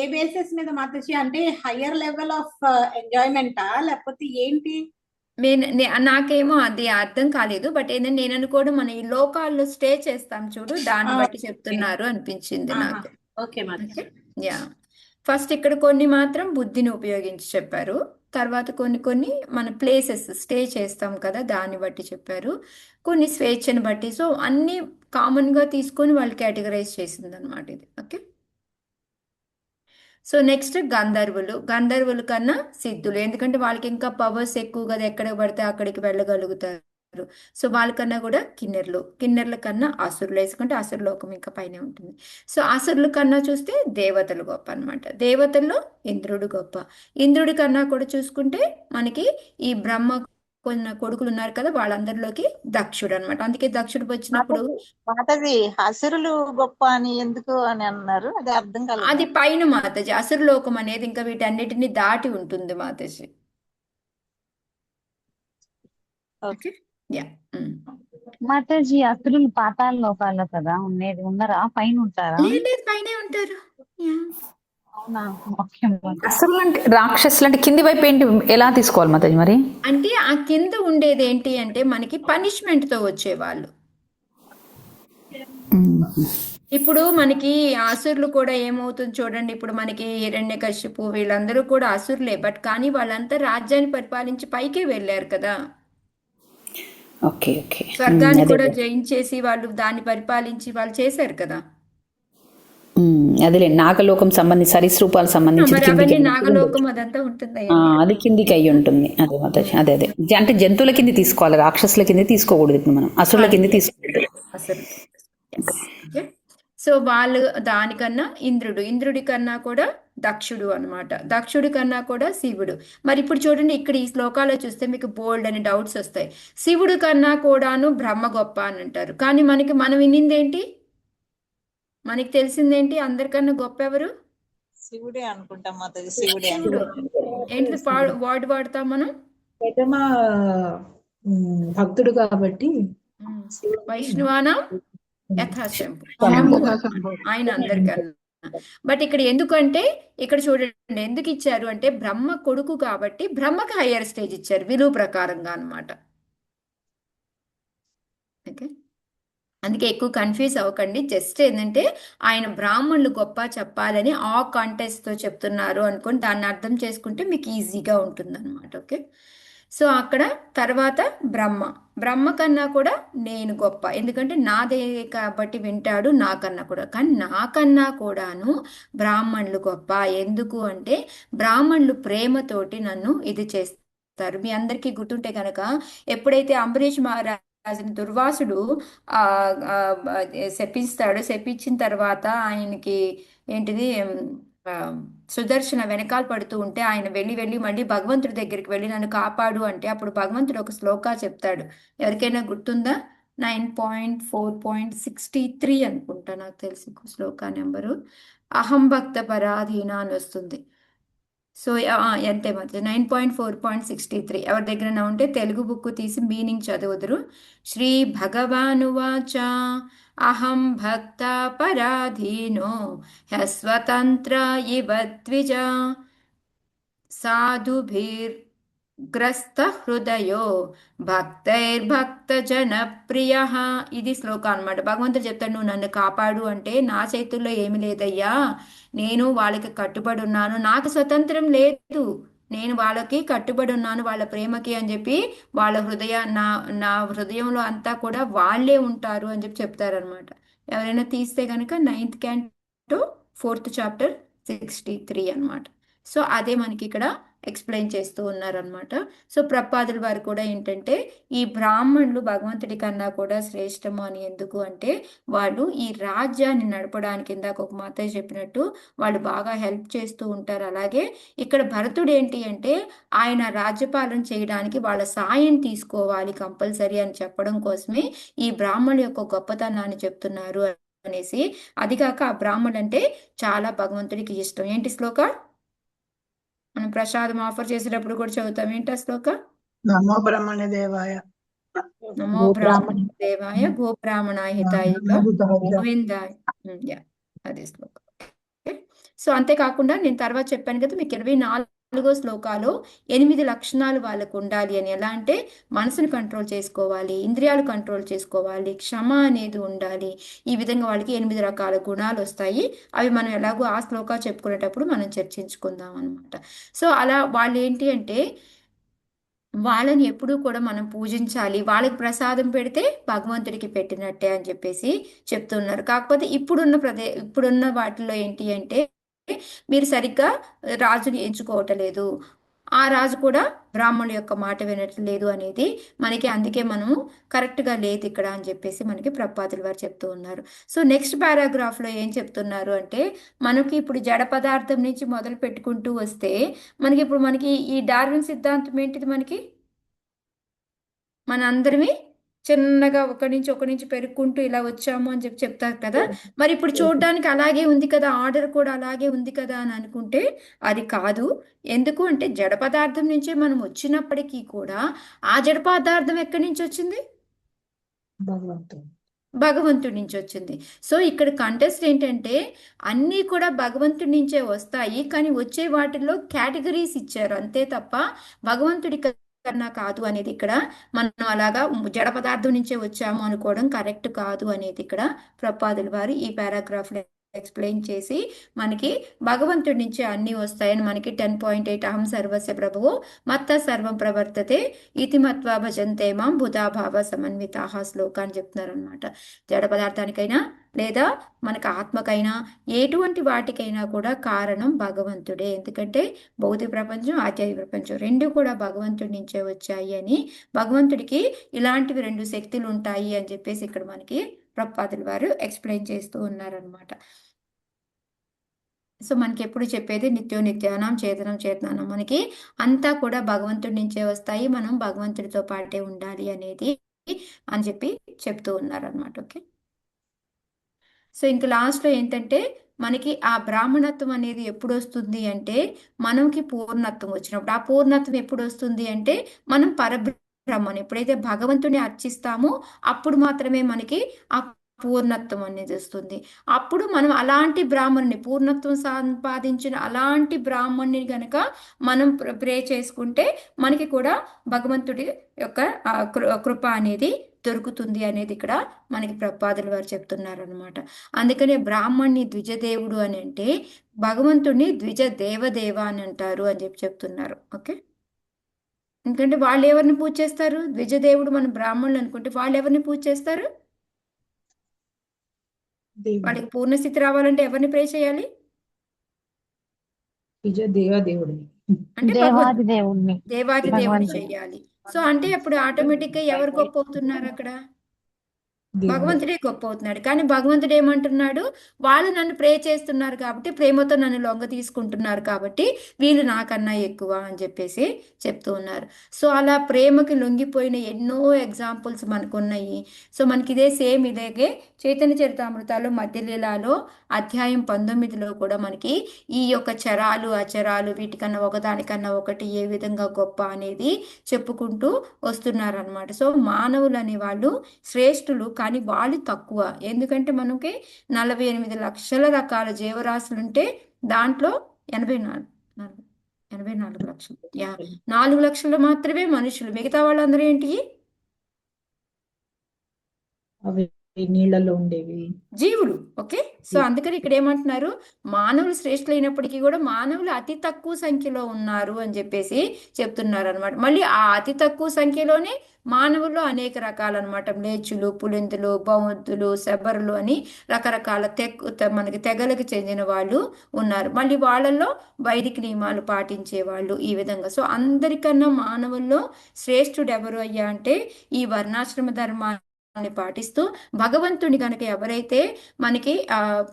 ఏ బేసిస్ మీద మాతాజీ, అంటే హయ్యర్ లెవెల్ ఆఫ్ ఎంజాయ్మెంటా లేకపోతే ఏంటి? నాకేమో అది అర్థం కాలేదు. బట్ ఏంటంటే నేను అనుకోవడం, మన ఈ లోకాల్లో స్టే చేస్తాం చూడు, దాన్ని బట్టి చెప్తున్నారు అనిపించింది నాకు. ఓకే మాతాజీ. ఫస్ట్ ఇక్కడ కొన్ని మాత్రం బుద్ధిని ఉపయోగించి చెప్పారు, తర్వాత కొన్ని మన ప్లేసెస్ స్టే చేస్తాం కదా దాన్ని బట్టి చెప్పారు, కొన్ని స్వేచ్ఛను బట్టి. సో అన్ని కామన్గా తీసుకొని వాళ్ళు కేటగరైజ్ చేసింది అనమాట ఇది. ఓకే. సో నెక్స్ట్ గంధర్వులు కన్నా సిద్ధులు, ఎందుకంటే వాళ్ళకి ఇంకా పవర్స్ ఎక్కువ కదా, ఎక్కడ పడితే అక్కడికి వెళ్ళగలుగుతారు. సో వాళ్ళకన్నా కూడా కిన్నెర్ల కన్నా అసురులు, వేసుకుంటే అసురు లోకం ఇంకా పైనే ఉంటుంది. సో అసురుల కన్నా చూస్తే దేవతలు గొప్ప అనమాట. దేవతల్లో ఇంద్రుడు గొప్ప. ఇంద్రుడి కన్నా కూడా చూసుకుంటే మనకి ఈ బ్రహ్మ కొన్ని కొడుకులు ఉన్నారు కదా, వాళ్ళందరిలోకి దక్షుడు అనమాట. అందుకే దక్షుడు వచ్చినప్పుడు మాతాజీ అసురులు గొప్ప అని ఎందుకు అని అన్నారు, అది అర్థం కాలేదు. అది పైన మాతాజీ, అసురు లోకం అనేది ఇంకా వీటన్నిటిని దాటి ఉంటుంది మాతాజీ. ఓకే. యా. మాతాజీ అసురులు పాతాళ లోకాల్లో కదా ఉండేది, ఉన్నారా పైన ఉంటారా? లేదు, పైనే ఉంటారు. యా. అవునా? ఓకే మాతాజీ. అసలు అంటే రాక్షసులు అంటే కింది వైపు ఏంటి, ఎలా తీసుకోవాలి మాతాజీ మరి? అంటే ఆ కింద ఉండేది ఏంటి అంటే మనకి పనిష్మెంట్ తో వచ్చేవాళ్ళు. ఇప్పుడు మనకి అసురులు కూడా ఏమవుతుంది చూడండి, ఇప్పుడు మనకి హిరణ్యకశిపు వీళ్ళందరూ కూడా అసురులే, బట్ కానీ వాళ్ళంతా రాజ్యాన్ని పరిపాలించి పైకే వెళ్ళారు కదా. Okay okay. స్వర్గాన్ని కూడా జయించేసి వాళ్ళు దాన్ని పరిపాలించి వాళ్ళు చేశారు కదా. అదేలే నాగలోకం సంబంధించి సరీసృపాలకు సంబంధించి మరి అవన్నీ నాగలోకం అదంతా ఉంటుంది. అది కిందికి అయి ఉంటుంది. అదే మాతాజీ, అదే అంటే జంతువుల కింద తీసుకోవాలి, రాక్షసుల కింద తీసుకోకూడదు. ఇప్పుడు మనం అసురుల కింద తీసుకోకూడదు అసలు. సో వాళ్ళు దానికన్నా ఇంద్రుడి కన్నా కూడా దక్షుడు అనమాట. దక్షుడి కన్నా కూడా శివుడు. మరి ఇప్పుడు చూడండి, ఇక్కడ ఈ శ్లోకాల్లో చూస్తే మీకు బోల్డ్ అని డౌట్స్ వస్తాయి. శివుడు కన్నా కూడాను బ్రహ్మ గొప్ప అని అంటారు, కానీ మనం వినిందేంటి, మనకి తెలిసిందేంటి, అందరికన్నా గొప్ప ఎవరు? శివుడే అనుకుంటాం మాతాజీ, శివుడే. శివుడు. ఏంటి వర్డ్ వాడతాం మనం? ప్రథమ భక్తుడు కాబట్టి వైష్ణవానం యథాశంభు, ఆయన అందరికన్నా. బట్ ఇక్కడ ఎందుకంటే ఇక్కడ చూడండి ఎందుకు ఇచ్చారు అంటే బ్రహ్మ కొడుకు కాబట్టి బ్రహ్మకి హయ్యర్ స్టేజ్ ఇచ్చారు విలువ ప్రకారంగా అనమాట. ఓకే. అందుకే ఎక్కువ కన్ఫ్యూజ్ అవ్వకండి. జస్ట్ ఏంటంటే ఆయన బ్రాహ్మణులు గొప్ప చెప్పాలని ఆ కాంటెక్స్ట్తో చెప్తున్నారు అనుకోని దాన్ని అర్థం చేసుకుంటే మీకు ఈజీగా ఉంటుంది అనమాట. ఓకే. సో అక్కడ తర్వాత బ్రహ్మ కన్నా కూడా నేను గొప్ప, ఎందుకంటే నాదే కాబట్టి వింటాడు నాకన్నా కూడా. కానీ నాకన్నా కూడాను బ్రాహ్మణులు గొప్ప. ఎందుకు అంటే బ్రాహ్మణులు ప్రేమతోటి నన్ను ఇది చేస్తారు. మీ అందరికీ గుర్తుంటే కనుక ఎప్పుడైతే అంబరీష్ మహారాజుని దుర్వాసుడు శపించిన తర్వాత ఆయనకి ఏంటిది సుదర్శన వెనకాల పడుతూ ఉంటే ఆయన వెళ్ళి మళ్ళీ భగవంతుడి దగ్గరికి వెళ్ళి నన్ను కాపాడు అంటే అప్పుడు భగవంతుడు ఒక శ్లోకా చెప్తాడు. ఎవరికైనా గుర్తుందా? 9.4.63 అనుకుంటా, నాకు తెలిసి శ్లోకా నెంబరు. అహం భక్త పరాధీన అని వస్తుంది. సో ఎంతే మాత్రం 9.4.63 ఎవరి దగ్గర ఉంటే తెలుగు బుక్ తీసి మీనింగ్ చదువుదురు. శ్రీ భగవానువాచ అహం భక్త పరాధీనో హ్యస్వతంత్ర ఇవ ద్విజ సాధుభిర్గ్రస్త హృదయో భక్తైర్భక్త జనప్రియ. ఇది శ్లోకం అనమాట. భగవంతుడు చెప్తాడు నువ్వు నన్ను కాపాడు అంటే నా చేతుల్లో ఏమి లేదయ్యా, నేను వాళ్ళకి కట్టుబడి ఉన్నాను, నాకు స్వతంత్రం లేదు, నేను వాళ్ళకి కట్టుబడి ఉన్నాను వాళ్ళ ప్రేమకి అని చెప్పి వాళ్ళ నా హృదయంలో అంతా కూడా వాళ్ళే ఉంటారు అని చెప్పి చెప్తారనమాట. ఎవరైనా తీస్తే కనుక 9th canto 4th chapter 63 అనమాట. సో అదే మనకి ఇక్కడ ఎక్స్ప్లెయిన్ చేస్తూ ఉన్నారనమాట. సో ప్రపాదుల వారు కూడా ఏంటంటే ఈ బ్రాహ్మణులు భగవంతుడి కన్నా కూడా శ్రేష్టము అని ఎందుకు అంటే వాళ్ళు ఈ రాజ్యాన్ని నడపడానికి ఇందాక ఒక మాత చెప్పినట్టు వాళ్ళు బాగా హెల్ప్ చేస్తూ ఉంటారు. అలాగే ఇక్కడ భరతుడు ఏంటి అంటే ఆయన రాజ్యపాలన చేయడానికి వాళ్ళ సాయం తీసుకోవాలి కంపల్సరీ అని చెప్పడం కోసమే ఈ బ్రాహ్మణుల యొక్క గొప్పతనాన్ని చెప్తున్నారు అనేసి. అది కాక ఆ బ్రాహ్మణుడు అంటే చాలా భగవంతుడికి ఇష్టం. ఏంటి శ్లోక మనం ప్రసాదం ఆఫర్ చేసేటప్పుడు కూడా చదువుతాం. ఏంటి ఆ శ్లోక? నమో బ్రహ్మణ దేవాయ నమో బ్రాహ్మణ దేవాయ గో బ్రాహ్మణాయ హితాయ గోవిందాయ. అదే శ్లోకం. సో అంతేకాకుండా నేను తర్వాత చెప్పాను కదా మీకు 24వ శ్లోకాలో 8 లక్షణాలు వాళ్ళకు ఉండాలి అని. ఎలా అంటే మనసును కంట్రోల్ చేసుకోవాలి, ఇంద్రియాలు కంట్రోల్ చేసుకోవాలి, క్షమ అనేది ఉండాలి. ఈ విధంగా వాళ్ళకి 8 రకాల గుణాలు వస్తాయి. అవి మనం ఎలాగో ఆ శ్లోకా చెప్పుకునేటప్పుడు మనం చర్చించుకుందాం అనమాట. సో అలా వాళ్ళు ఏంటి అంటే వాళ్ళని ఎప్పుడూ కూడా మనం పూజించాలి, వాళ్ళకి ప్రసాదం పెడితే భగవంతుడికి పెట్టినట్టే అని చెప్పేసి చెప్తున్నారు. కాకపోతే ఇప్పుడున్న వాటిలో ఏంటి అంటే మీరు సరిగ్గా రాజుని ఎంచుకోవటలేదు, ఆ రాజు కూడా బ్రాహ్మణుల యొక్క మాట వినట్లేదు అనేది మనకి, అందుకే మనము కరెక్ట్గా లేదు ఇక్కడ అని చెప్పేసి మనకి ప్రపాదులు వారు చెప్తూ ఉన్నారు. సో నెక్స్ట్ పారాగ్రాఫ్లో ఏం చెప్తున్నారు అంటే, మనకి ఇప్పుడు జడ పదార్థం నుంచి మొదలు పెట్టుకుంటూ వస్తే మనకి ఈ డార్విన్ సిద్ధాంతం ఏంటిది, మన అందరివి చిన్నగా ఒక నుంచి పెరుక్కుంటూ ఇలా వచ్చాము అని చెప్తారు కదా. మరి ఇప్పుడు చూడడానికి అలాగే ఉంది కదా, ఆర్డర్ కూడా అలాగే ఉంది కదా అని అనుకుంటే అది కాదు. ఎందుకు అంటే జడ పదార్థం నుంచే మనం వచ్చినప్పటికీ కూడా ఆ జడ పదార్థం ఎక్కడి నుంచి వచ్చింది? భగవంతుడి నుంచి వచ్చింది. సో ఇక్కడ కంటెస్ట్ ఏంటంటే అన్నీ కూడా భగవంతుడి నుంచే వస్తాయి, కానీ వచ్చే వాటిల్లో కేటగిరీస్ ఇచ్చారు అంతే తప్ప భగవంతుడి కన్నా కాదు అనేది ఇక్కడ మనం అలాగా జడ పదార్థం నుంచే వచ్చాము అనుకోవడం కరెక్ట్ కాదు అనేది ఇక్కడ ప్రపాదుల వారు ఈ పారాగ్రాఫ్ లో ఎక్స్ప్లెయిన్ చేసి మనకి భగవంతుడి నుంచి అన్ని వస్తాయని మనకి 10.8 అహం సర్వస్య ప్రభువు మత్త సర్వం ప్రవర్తతే ఇతి మత్వా భజంతే మాం బుధాభావ సమన్వితాహ శ్లోకా అని చెప్తున్నారు అనమాట. జడ పదార్థానికైనా లేదా మనకు ఆత్మకైనా ఎటువంటి వాటికైనా కూడా కారణం భగవంతుడే. ఎందుకంటే భౌతిక ప్రపంచం ఆధ్యాత్మిక ప్రపంచం రెండు కూడా భగవంతుడి నుంచే వచ్చాయి అని, భగవంతుడికి ఇలాంటివి రెండు శక్తులు ఉంటాయి అని చెప్పేసి ఇక్కడ మనకి ప్రపాదుల వారు ఎక్స్ప్లెయిన్ చేస్తూ ఉన్నారనమాట. సో మనకి ఎప్పుడు చెప్పేది నిత్యానాం చేతనం చేతనానం, మనకి అంతా కూడా భగవంతుడి నుంచే వస్తాయి, మనం భగవంతుడితో పాటే ఉండాలి అనేది అని చెప్పి చెప్తూ ఉన్నారనమాట. ఓకే, సో ఇంక లాస్ట్లో ఏంటంటే మనకి ఆ బ్రాహ్మణత్వం అనేది ఎప్పుడు వస్తుంది అంటే మనకి పూర్ణత్వం వచ్చినప్పుడు. ఆ పూర్ణత్వం ఎప్పుడు వస్తుంది అంటే మనం పరబ్రహ్మని ఎప్పుడైతే భగవంతుని అర్చిస్తామో అప్పుడు మాత్రమే మనకి ఆ పూర్ణత్వం అనేది వస్తుంది. అప్పుడు మనం అలాంటి బ్రాహ్మణుని, పూర్ణత్వం సంపాదించిన అలాంటి బ్రాహ్మణుని గనక మనం ప్రే చేసుకుంటే మనకి కూడా భగవంతుడి యొక్క కృప అనేది దొరుకుతుంది అనేది ఇక్కడ మనకి ప్రపాదుల వారు చెప్తున్నారు అనమాట. అందుకనే బ్రాహ్మణ్ణి ద్విజదేవుడు అని అంటే భగవంతుడిని ద్విజ దేవదేవ అని అంటారు అని చెప్తున్నారు. ఓకే, ఎందుకంటే వాళ్ళు ఎవరిని పూజ చేస్తారు? ద్విజదేవుడు మన బ్రాహ్మణులు అనుకుంటే వాళ్ళు ఎవరిని పూజ చేస్తారు? వాళ్ళకి పూర్ణస్థితి రావాలంటే ఎవరిని ప్రే చేయాలి? దేవదేవుడిని అంటే దేవాది దేవుడిని, దేవాది దేవుడిని చెయ్యాలి. సో అంటే అప్పుడు ఆటోమేటిక్ గా ఎవరు గొప్ప అవుతున్నారు? అక్కడ భగవంతుడే గొప్ప అవుతున్నాడు. కానీ భగవంతుడు ఏమంటున్నాడు? వాళ్ళు నన్ను ప్రే చేస్తున్నారు కాబట్టి, ప్రేమతో నన్ను లొంగ తీసుకుంటున్నారు కాబట్టి వీళ్ళు నాకన్నా ఎక్కువ అని చెప్పేసి చెప్తూ ఉన్నారు. సో అలా ప్రేమకి లొంగిపోయిన ఎన్నో ఎగ్జాంపుల్స్ మనకు ఉన్నాయి. సో మనకి ఇలాగే చైతన్య చరితామృతాలు మధ్యలీలాలో అధ్యాయం 19లో కూడా మనకి ఈ యొక్క చరాలు అచరాలు వీటికన్నా ఒకదానికన్నా ఒకటి ఏ విధంగా గొప్ప అనేది చెప్పుకుంటూ వస్తున్నారనమాట. సో మానవులు అనే వాళ్ళు శ్రేష్ఠులు, కానీ వాళ్ళు తక్కువ. ఎందుకంటే మనకి 48 లక్షల రకాల జీవరాశులు ఉంటే దాంట్లో 84 లక్షలు 4 లక్షలు మాత్రమే మనుషులు. మిగతా వాళ్ళందరూ ఏంటి? అవి నీళ్ళలో ఉండేవి జీవులు. ఓకే, సో అందుకని ఇక్కడ ఏమంటున్నారు? మానవులు శ్రేష్ఠులైనప్పటికీ కూడా మానవులు అతి తక్కువ సంఖ్యలో ఉన్నారు అని చెప్పేసి చెప్తున్నారు అనమాట. మళ్ళీ ఆ అతి తక్కువ సంఖ్యలోనే మానవుల్లో అనేక రకాలన్నమాట. మ్లేచ్చులు, పులిందులు, బౌద్ధులు, శబరులు అని రకరకాల మనకి తెగలకు చెందిన వాళ్ళు ఉన్నారు. మళ్ళీ వాళ్ళల్లో వైదిక నియమాలు పాటించే వాళ్ళు, ఈ విధంగా. సో అందరికన్నా మానవుల్లో శ్రేష్ఠుడు ఎవరు అయ్యా అంటే ఈ వర్ణాశ్రమ ధర్మాన్ని పాటిస్తూ భగవంతుని కనుక ఎవరైతే మనకి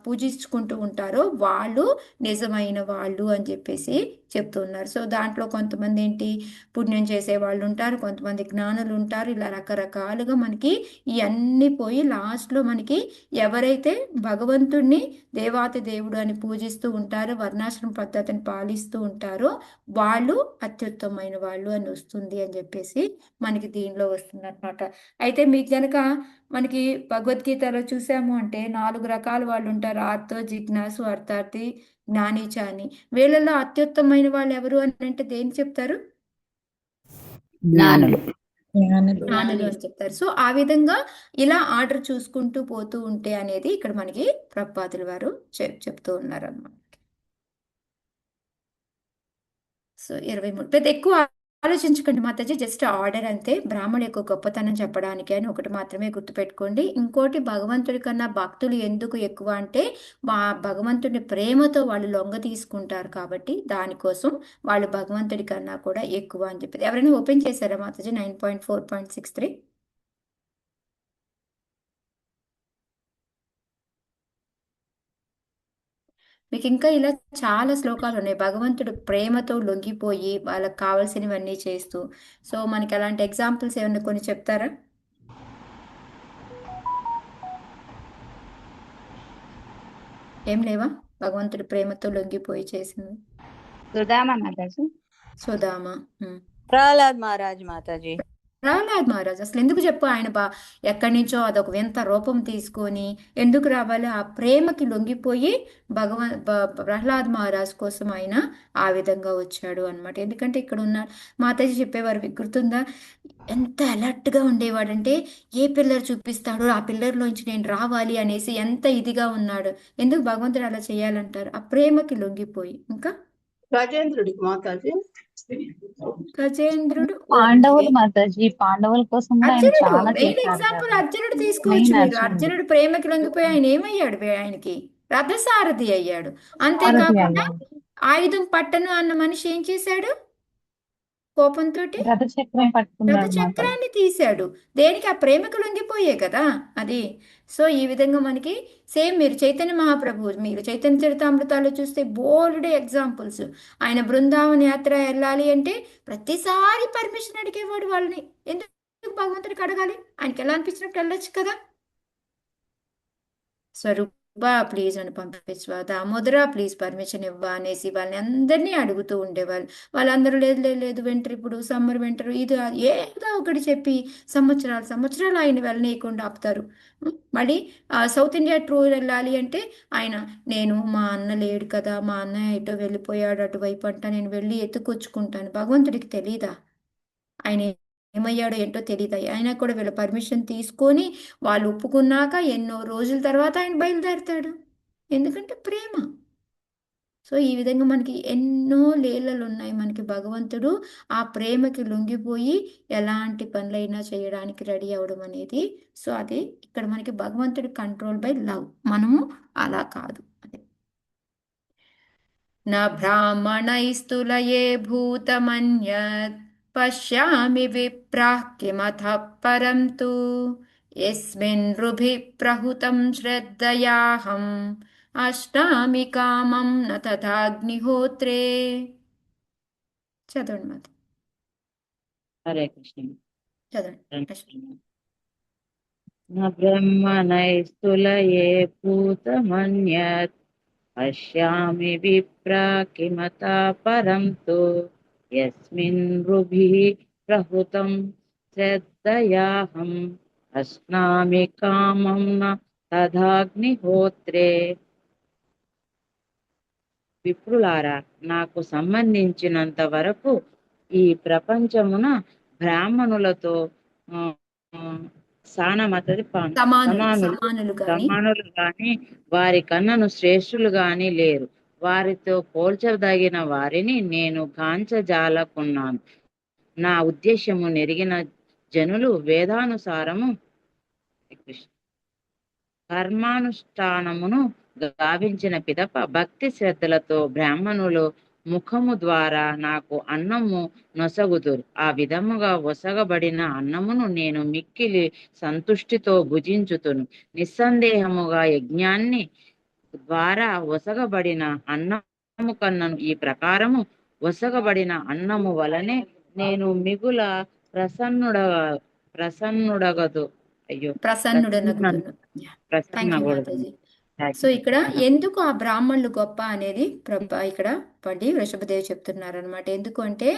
పూజించుకుంటూ ఉంటారో వాళ్ళు నిజమైన వాళ్ళు అని చెప్పేసి చెప్తున్నారు. సో దాంట్లో కొంతమంది ఏంటి పుణ్యం చేసే వాళ్ళు ఉంటారు, కొంతమంది జ్ఞానులు ఉంటారు, ఇలా రకరకాలుగా మనకి ఇవన్నీ పోయి లాస్ట్లో మనకి ఎవరైతే భగవంతుణ్ణి దేవాతి దేవుడు అని పూజిస్తూ ఉంటారో, వర్ణాశ్రమ పద్ధతిని పాలిస్తూ ఉంటారో వాళ్ళు అత్యుత్తమైన వాళ్ళు అని వస్తుంది అని చెప్పేసి మనకి దీనిలో వస్తుంది అనమాట. అయితే మీకు కనుక మనకి భగవద్గీతలో చూసాము అంటే 4 రకాల వాళ్ళు ఉంటారు: ఆర్తో, జిజ్ఞాసు, అర్థార్థి, జ్ఞానీచ అని. వీళ్ళలో అత్యుత్తమైన వాళ్ళు ఎవరు అని అంటే దేని చెప్తారు? జ్ఞానులు అని చెప్తారు. సో ఆ విధంగా ఇలా ఆర్డర్ చూసుకుంటూ పోతూ ఉంటే అనేది ఇక్కడ మనకి ప్రపాదుల వారు చెప్తూ ఉన్నారు అన్నమాట. సో 23 పెద్ద ఎక్కువ ఆలోచించకండి మాతాజీ, జస్ట్ ఆర్డర్ అంతే. బ్రాహ్మణుడి యొక్క గొప్పతనం చెప్పడానికి అని ఒకటి మాత్రమే గుర్తుపెట్టుకోండి. ఇంకోటి, భగవంతుడి కన్నా భక్తులు ఎందుకు ఎక్కువ అంటే భగవంతుడి ప్రేమతో వాళ్ళు లొంగ తీసుకుంటారు కాబట్టి దానికోసం వాళ్ళు భగవంతుడి కన్నా కూడా ఎక్కువ అని చెప్పేది. ఎవరైనా ఓపెన్ చేశారా మాతాజీ 9.4.63? మీకు ఇంకా ఇలా చాలా శ్లోకాలు ఉన్నాయి. భగవంతుడు ప్రేమతో లొంగిపోయి వాళ్ళకి కావాల్సినవన్నీ చేస్తూ. సో మనకి అలాంటి ఎగ్జాంపుల్స్ ఏమైనా కొన్ని చెప్తారా? ఏం లేవా భగవంతుడు ప్రేమతో లొంగిపోయి చేసింది? సుధామ మాతాజీ. సుధామ. ప్రహ్లాద్ మహారాజ్ మాతాజీ. ప్రహ్లాద్ మహారాజ్ అసలు ఎందుకు చెప్పు, ఆయన ఎక్కడి నుంచో అదొక వింత రూపం తీసుకొని ఎందుకు రావాలి? ఆ ప్రేమకి లొంగిపోయి ప్రహ్లాద్ మహారాజ్ కోసం ఆయన ఆ విధంగా వచ్చాడు అన్నమాట. ఎందుకంటే ఇక్కడ ఉన్న మాతాజీ చెప్పేవారు, మీకు గుర్తుందా? ఎంత అలర్ట్గా ఉండేవాడంటే ఏ పిల్లర్ చూపిస్తాడో ఆ పిల్లర్లోంచి నేను రావాలి అనేసి ఎంత ఇదిగా ఉన్నాడు. ఎందుకు భగవంతుడు అలా చేయాలంటారు? ఆ ప్రేమకి లొంగిపోయి. ఇంకా గజేంద్రుడికి మాతాజీ. గజేంద్రుడు పాండవులు మాతాజీ, పాండవుల కోసం కూడా ఆయన అర్జునుడు చాలా మెయిన్ చేశారు ఎగ్జాంపుల్. కదా. అర్జునుడు తీసుకోవచ్చు మెయిన్ మీరు. అర్జునుడు అర్జునుడు ప్రేమకి లొంగిపోయి ఆయన ఏమయ్యాడు? ఆయనకి రథసారథి అయ్యాడు. సారథి అంతేకాకుండా అయ్యాడు. ఆయుధం పట్టను అన్న మనిషి ఏం చేశాడు? కోపంతో రథచక్రం పట్టుకున్నాడు మాతాజీ. రథచక్రాన్ని తీశాడు. దేనికి? ఆ ప్రేమకు లొంగిపోయే కదా అది. సో ఈ విధంగా మనకి సేమ్ మీరు చైతన్య మహాప్రభు, మీరు చైతన్య చరితామృతాలు చూస్తే బోల్డ్ ఎగ్జాంపుల్స్. ఆయన బృందావన యాత్ర వెళ్ళాలి అంటే ప్రతిసారి పర్మిషన్ అడిగేవాడు వాళ్ళని. ఎందుకు భగవంతుడికి అడగాలి? ఆయనకి ఎలా అనిపించినట్టు వెళ్ళొచ్చు కదా. స్వరూప ప్లీజ్ అని పంపించవా, దామోదర ప్లీజ్ పర్మిషన్ ఇవ్వా అనేసి వాళ్ళని అందరినీ అడుగుతూ ఉండేవాళ్ళు. వాళ్ళందరూ లేదు లేదు లేదు వింటర్, ఇప్పుడు సమ్మర్ వింటర్, ఇది ఏదో ఒకటి చెప్పి సంవత్సరాలు సంవత్సరాలు ఆయన వెళ్ళనీయకుండా ఆపుతారు. మళ్ళీ సౌత్ ఇండియా టూర్ వెళ్ళాలి అంటే ఆయన, నేను మా అన్న లేడు కదా, మా అన్న ఎటో వెళ్ళిపోయాడు అటువైపు అంట, నేను వెళ్ళి ఎత్తుకొచ్చుకుంటాను. భగవంతుడికి తెలీదా ఆయన ఏమయ్యాడో ఏంటో తెలియదు? ఆయన కూడా వీళ్ళ పర్మిషన్ తీసుకొని వాళ్ళు ఒప్పుకున్నాక ఎన్నో రోజుల తర్వాత ఆయన బయలుదేరుతాడు. ఎందుకంటే ప్రేమ. సో ఈ విధంగా మనకి ఎన్నో లీలలు ఉన్నాయి. మనకి భగవంతుడు ఆ ప్రేమకి లొంగిపోయి ఎలాంటి పనులైనా చేయడానికి రెడీ అవ్వడం అనేది. సో అది ఇక్కడ మనకి భగవంతుడి కంట్రోల్ బై లవ్. మనము అలా కాదు. అదే నా బ్రాహ్మణైస్తులయే భూతమన్యత్ పశ్యామి విప్రాః కిమథ పరం తు యస్మిన్ రుభి ప్రహుతం శ్రద్ధయాహం అష్టామి కామం న తథాగ్నిహోత్రే. చదవండి మాత, హరే కృష్ణ. చదవండి. న బ్రహ్మణైస్తులయే భూతమన్యత్ పశ్యామి విప్రా కిమతా పరం తు యస్మిన్ రుభిః ప్రహుతం శ్రద్ధయాహం అశ్నామి కామం న తథాగ్నిహోత్రే. విప్రులారా, నాకు సంబంధించినంత వరకు ఈ ప్రపంచమున బ్రాహ్మణులతో సమానులు గాని వారి కన్నను శ్రేష్ఠులు గాని లేరు. వారితో పోల్చదగిన వారిని నేను గాంచజాలకున్నాను. నా ఉద్దేశము నెరిగిన జనులు వేదానుసారము కర్మానుష్ఠానమును గావించిన పిదప భక్తి శ్రద్ధలతో బ్రాహ్మణులు ముఖము ద్వారా నాకు అన్నము నొసగుదురు. ఆ విధముగా ఒసగబడిన అన్నమును నేను మిక్కిలి సంతుష్టితో భుజించుతును. నిస్సందేహముగా యజ్ఞాన్ని ద్వారా ఒసగబడిన అన్నము కన్నను ఈ ప్రకారము ఒసగబడిన అన్నము వలనే నేను మిగుల ప్రసన్నుడగదు. సో ఇక్కడ ఎందుకు ఆ బ్రాహ్మణులు గొప్ప అనేది ఇక్కడ పడి వృషభదేవి చెప్తున్నారు అనమాట. ఎందుకు అంటే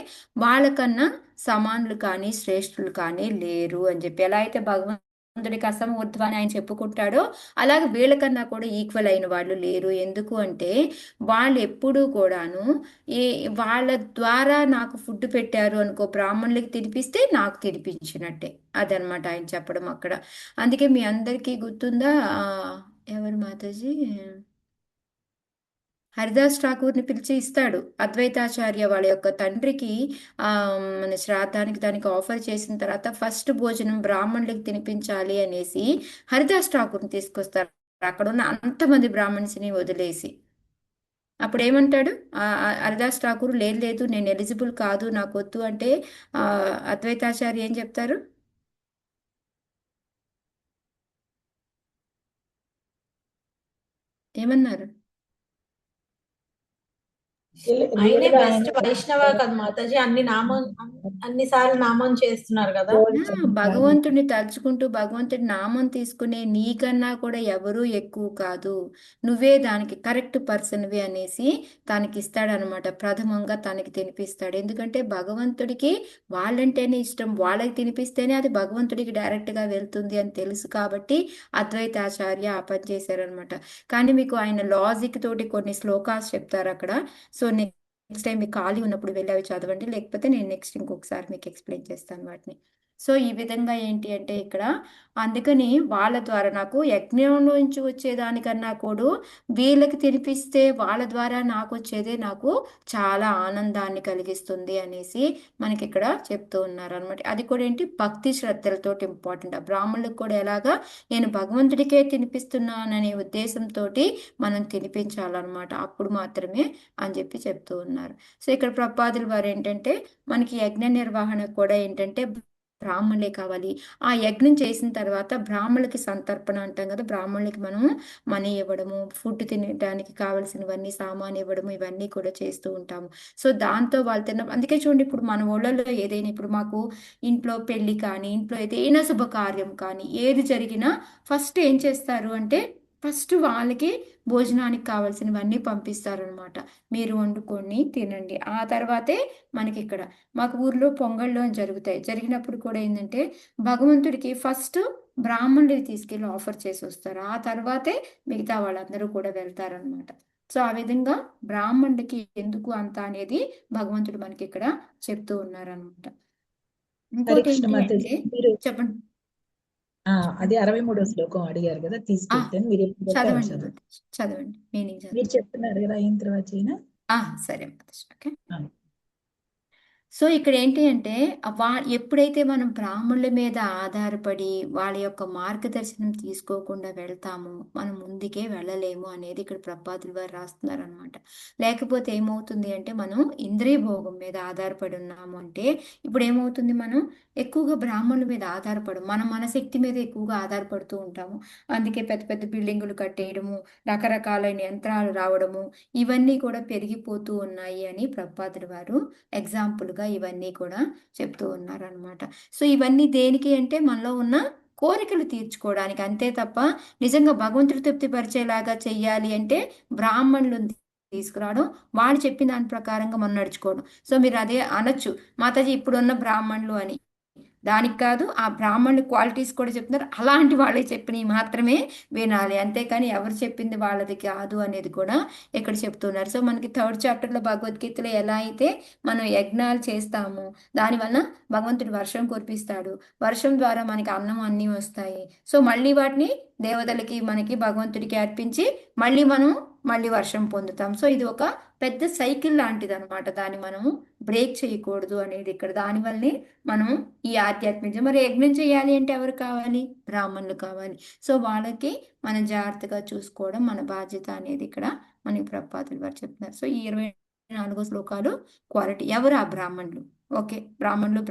వాళ్ళకన్నా సమానులు కానీ శ్రేష్ఠులు కానీ లేరు అని చెప్పి. ఎలా అయితే భగవంతుడికి అసమూర్ధ్వ అని ఆయన చెప్పుకుంటాడో అలాగే వీళ్ళకన్నా కూడా ఈక్వల్ అయిన వాళ్ళు లేరు. ఎందుకు అంటే వాళ్ళు ఎప్పుడూ కూడాను వాళ్ళ ద్వారా నాకు ఫుడ్ పెట్టారు అనుకో, బ్రాహ్మణులకి తినిపిస్తే నాకు తినిపించినట్టే. అదనమాట ఆయన చెప్పడం అక్కడ. అందుకే మీ అందరికీ గుర్తుందా, ఎవరు మాతాజీ, హరిదాస్ ఠాకూర్ని పిలిచి ఇస్తాడు. అద్వైతాచార్య వాళ్ళ యొక్క తండ్రికి మన శ్రాద్ధానికి దానికి ఆఫర్ చేసిన తర్వాత ఫస్ట్ భోజనం బ్రాహ్మణులకి తినిపించాలి అనేసి హరిదాస్ ఠాకూర్ని తీసుకొస్తారు అక్కడ ఉన్న అంతమంది బ్రాహ్మణ్స్ని వదిలేసి. అప్పుడు ఏమంటాడు హరిదాస్ ఠాకూర్, లేదు లేదు నేను ఎలిజిబుల్ కాదు, నాకు వద్దు అంటే అద్వైతాచార్య ఏం చెప్తారు? ఏమన్నారు? ఆయనే బెస్ట్ వైష్ణవ కదా మాతాజీ, అన్నిసార్లు నామం చేస్తున్నారు కదా. భగవంతుడిని తలుచుకుంటూ భగవంతుడి నామం తీసుకునే నీకన్నా కూడా ఎవరూ ఎక్కువ కాదు, నువ్వే దానికి కరెక్ట్ పర్సన్వి అనేసి తనకి ఇస్తాడనమాట. ప్రథమంగా తనకి తినిపిస్తాడు. ఎందుకంటే భగవంతుడికి వాళ్ళంటేనే ఇష్టం, వాళ్ళకి తినిపిస్తేనే అది భగవంతుడికి డైరెక్ట్గా వెళ్తుంది అని తెలుసు కాబట్టి అద్వైతాచార్య ఆ పని చేశారనమాట. కానీ మీకు ఆయన లాజిక్ తోటి కొన్ని శ్లోకాస్ చెప్తారు అక్కడ. సో నెక్స్ట్ టైం మీకు ఖాళీ ఉన్నప్పుడు వెళ్ళి అవి చదవండి, లేకపోతే నేను నెక్స్ట్ ఇంకొకసారి మీకు ఎక్స్ప్లెయిన్ చేస్తాను వాటిని. సో ఈ విధంగా ఏంటి అంటే ఇక్కడ అందుకని వాళ్ళ ద్వారా నాకు యజ్ఞంలోంచి వచ్చేదానికన్నా కూడా వీళ్ళకి తినిపిస్తే వాళ్ళ ద్వారా నాకు వచ్చేదే నాకు చాలా ఆనందాన్ని కలిగిస్తుంది అనేసి మనకి ఇక్కడ చెప్తూ ఉన్నారు అనమాట. అది కూడా ఏంటి, భక్తి శ్రద్ధలతో ఇంపార్టెంట్. ఆ బ్రాహ్మణులకు కూడా ఎలాగా నేను భగవంతుడికే తినిపిస్తున్నాననే ఉద్దేశంతో మనం తినిపించాలన్నమాట, అప్పుడు మాత్రమే అని చెప్పి చెప్తూ ఉన్నారు. సో ఇక్కడ ప్రపాదుల వారు ఏంటంటే మనకి యజ్ఞ నిర్వహణ కూడా ఏంటంటే బ్రాహ్మణులే కావాలి. ఆ యజ్ఞం చేసిన తర్వాత బ్రాహ్మణులకి సంతర్పణ అంటాం కదా, బ్రాహ్మణులకి మనము మనీ ఇవ్వడము, ఫుడ్ తినడానికి కావాల్సినవన్నీ సామాన్ ఇవ్వడము, ఇవన్నీ కూడా చేస్తూ ఉంటాము. సో దాంతో వాళ్ళు అందుకే చూడండి, ఇప్పుడు మన ఊళ్ళలో ఏదైనా ఇప్పుడు మాకు ఇంట్లో పెళ్లి కానీ ఇంట్లో ఏదైనా శుభకార్యం కానీ ఏది జరిగినా ఫస్ట్ ఏం చేస్తారు అంటే ఫస్ట్ వాళ్ళకి భోజనానికి కావాల్సినవన్నీ పంపిస్తారనమాట. మీరు వండుకొని తినండి, ఆ తర్వాతే మనకి ఇక్కడ మాకు ఊర్లో పొంగళ్ళు అని జరుగుతాయి. జరిగినప్పుడు కూడా ఏంటంటే భగవంతుడికి ఫస్ట్ బ్రాహ్మణుడికి తీసుకెళ్ళి ఆఫర్ చేసి వస్తారు, ఆ తర్వాతే మిగతా వాళ్ళందరూ కూడా వెళ్తారనమాట. సో ఆ విధంగా బ్రాహ్మణుడికి ఎందుకు అంత అనేది భగవంతుడు మనకి ఇక్కడ చెప్తూ ఉన్నారనమాట. ఇంకోటి ఏంటి అంటే చెప్పండి. అది 63వ శ్లోకం అడిగారు కదా, తీసుకెళ్తాను. మీరు చదవండి చదవండి, మీనింగ్ మీరు చెప్తున్నారు కదా, అయిన తర్వాత సరే ఓకే. సో ఇక్కడ ఏంటి అంటే ఎప్పుడైతే మనం బ్రాహ్మణుల మీద ఆధారపడి వాళ్ళ యొక్క మార్గదర్శనం తీసుకోకుండా వెళ్తామో మనం ముందుకే వెళ్ళలేము అనేది ఇక్కడ ప్రపాదుల వారు రాస్తున్నారు అనమాట. లేకపోతే ఏమవుతుంది అంటే మనం ఇంద్రియ భోగం మీద ఆధారపడి ఉన్నాము అంటే ఇప్పుడు ఏమవుతుంది, మనం ఎక్కువగా బ్రాహ్మణుల మీద ఆధారపడం, మన శక్తి మీద ఎక్కువగా ఆధారపడుతూ ఉంటాము. అందుకే పెద్ద పెద్ద బిల్డింగులు కట్టేయడము, రకరకాలైన యంత్రాలు రావడము, ఇవన్నీ కూడా పెరిగిపోతూ ఉన్నాయి అని ప్రపాదుల వారు ఎగ్జాంపుల్గా ఇవన్నీ కూడా చెప్తూ ఉన్నారనమాట. సో ఇవన్నీ దేనికి అంటే మనలో ఉన్న కోరికలు తీర్చుకోవడానికి, అంతే తప్ప నిజంగా భగవంతుడి తృప్తి పరిచేలాగా చెయ్యాలి అంటే బ్రాహ్మణులు తీసుకురావడం, వాళ్ళు చెప్పిన దాని ప్రకారంగా మనం నడుచుకోవడం. సో మీరు అదే అనొచ్చు మాతాజీ ఇప్పుడున్న బ్రాహ్మణులు అని, దానికి కాదు, ఆ బ్రాహ్మణుల క్వాలిటీస్ కూడా చెప్తున్నారు, అలాంటి వాళ్ళే చెప్పినవి మాత్రమే వినాలి, అంతేకాని ఎవరు చెప్పింది వాళ్ళది కాదు అనేది కూడా ఇక్కడ చెప్తున్నారు. సో మనకి 3rd చాప్టర్లో భగవద్గీతలో ఎలా అయితే మనం యజ్ఞాలు చేస్తాము, దానివల్ల భగవంతుడు వర్షం కురిపిస్తాడు, వర్షం ద్వారా మనకి అన్నం అన్నీ వస్తాయి. సో మళ్ళీ వాటిని దేవతలకి మనకి భగవంతుడికి అర్పించి మళ్ళీ వర్షం పొందుతాం. సో ఇది ఒక పెద్ద సైకిల్ లాంటిది అనమాట, దాన్ని మనము బ్రేక్ చేయకూడదు అనేది ఇక్కడ. దానివల్లనే మనం ఈ ఆధ్యాత్మిక మరి యజ్ఞం చేయాలి అంటే ఎవరు కావాలి, బ్రాహ్మణులు కావాలి. సో వాళ్ళకి మనం జాగ్రత్తగా చూసుకోవడం మన బాధ్యత అనేది ఇక్కడ మనకి ప్రపాదులు వారు చెప్తున్నారు. సో ఈ 24 శ్లోకాలు క్వాలిటీ ఎవరు, ఆ బ్రాహ్మణులు. ఓకే, బ్రాహ్మణులు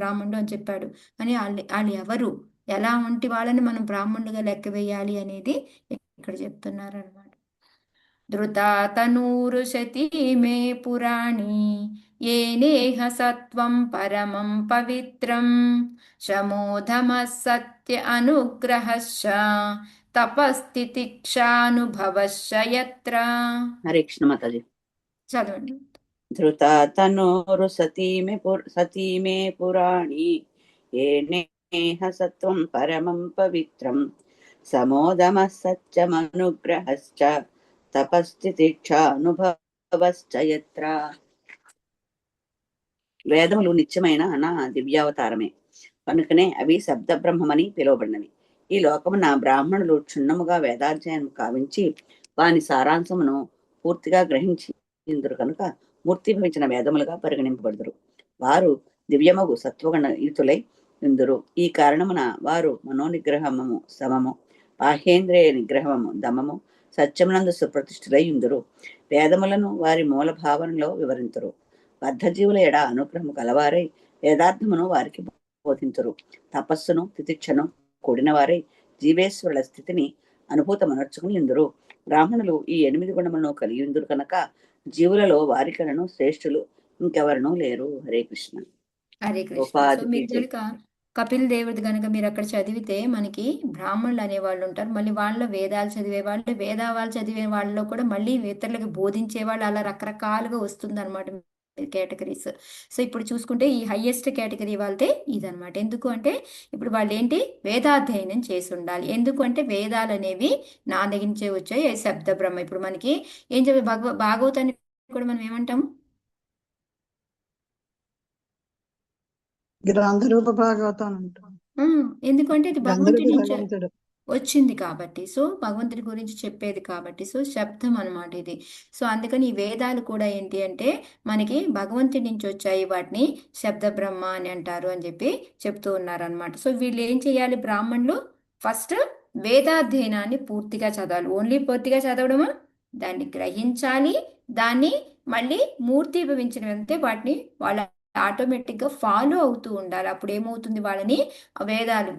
అని చెప్పాడు అని వాళ్ళు ఎవరు, ఎలా వంటి వాళ్ళని మనం బ్రాహ్మణులుగా లెక్క వేయాలి అనేది ఇక్కడ చెప్తున్నారు అనమాట. ధృతా తనూరుశతీ మే పురాణి ఏనేహ సత్వం పరమం పవిత్రం శమోధమః సత్య అనుగ్రహశ్చ తపస్థితిక్షానుభవశ్చ యత్ర. హరే కృష్ణ మాతాజీ. చదవండి. ధృతా తనూరు సతీ మే పురాణి ఏనేహ సత్వం పరమం పవిత్రం సమోదమః సత్యమనుగ్రహశ్చ తపస్థితిక్షానుభవశ్చ యత్ర. వేదములు నిత్యమైన నా దివ్యావతారమే కనుకనే అవి శబ్ద బ్రహ్మమని పిలువబడినవి. ఈ లోకమున బ్రాహ్మణులు క్షుణ్ణముగా వేదాధ్యయనం కావించి వాని సారాంశమును పూర్తిగా గ్రహించి ఇందురు కనుక మూర్తిభవించిన వేదములుగా పరిగణింపబడుదురు. వారు దివ్యమగు సత్వగణ ఈతులై ఇందురు. ఈ కారణమున వారు మనోనిగ్రహము సమము, బాహ్యేంద్రియ నిగ్రహము దమము, సత్యమునందు సుప్రతిష్ఠులై ఇందురు. వేదములను వారి మూల భావనలో వివరింతురు. బద్ధజీవుల ఎడ అనుగ్రహము కలవారై వేదార్థమును వారికి బోధింతురు. తపస్సును తితిక్షను కూడిన వారై జీవేశ్వరుల స్థితిని అనుభూతమనర్చుకుని ఇందురు. బ్రాహ్మణులు ఈ 8 గుణములను కలిగి ఇందురు కనుక జీవులలో వారికలను శ్రేష్ఠులు ఇంకెవరనూ లేరు. హరే కృష్ణ. హరే కృష్ణ. సో ఉపాధి మీరు చే- కనుక కపిల్ దేవుడిది కనుక మీరు అక్కడ చదివితే మనకి బ్రాహ్మణులు అనే వాళ్ళు ఉంటారు. మళ్ళీ వాళ్ళ వేదాలు చదివే వాళ్ళు, వేదాలు చదివే వాళ్ళలో కూడా మళ్ళీ ఇతరులకు బోధించే వాళ్ళు, అలా రకరకాలుగా వస్తుంది అనమాట కేటగిరీస్. సో ఇప్పుడు చూసుకుంటే ఈ హైయెస్ట్ కేటగిరీ వాళ్ళదే ఇదనమాట. ఎందుకు అంటే ఇప్పుడు వాళ్ళు ఏంటి వేదాధ్యయనం చేసి ఉండాలి. ఎందుకు అంటే వేదాలు అనేవి నా దగ్గర నుంచే వచ్చాయి. శబ్ద బ్రహ్మ. ఇప్పుడు మనకి ఏం చెప్పి భాగవతాన్ని కూడా మనం ఏమంటాము? గ్రంథరూప భాగవతం అంటాం. ఎందుకంటే ఇది గ్రంథరూప భగవంతుడి నుంచి భగవంతుడు. వచ్చింది కాబట్టి, సో భగవంతుడి గురించి చెప్పేది కాబట్టి, సో శబ్దం అనమాట ఇది. సో అందుకని ఈ వేదాలు కూడా ఏంటి అంటే మనకి భగవంతుడి నుంచి వచ్చాయి, వాటిని శబ్ద బ్రహ్మ అని అంటారు అని చెప్పి చెప్తూ ఉన్నారనమాట. సో వీళ్ళు ఏం చేయాలి? బ్రాహ్మణులు ఫస్ట్ వేదాధ్యయనాన్ని పూర్తిగా చదవాలి. ఓన్లీ పూర్తిగా చదవడమా? దాన్ని గ్రహించాలి, దాన్ని మళ్ళీ మూర్తీభవించినంతే వాటిని వాళ్ళ ఆటోమేటిక్గా ఫాలో అవుతూ ఉండాలి. అప్పుడు ఏమవుతుంది? వాళ్ళని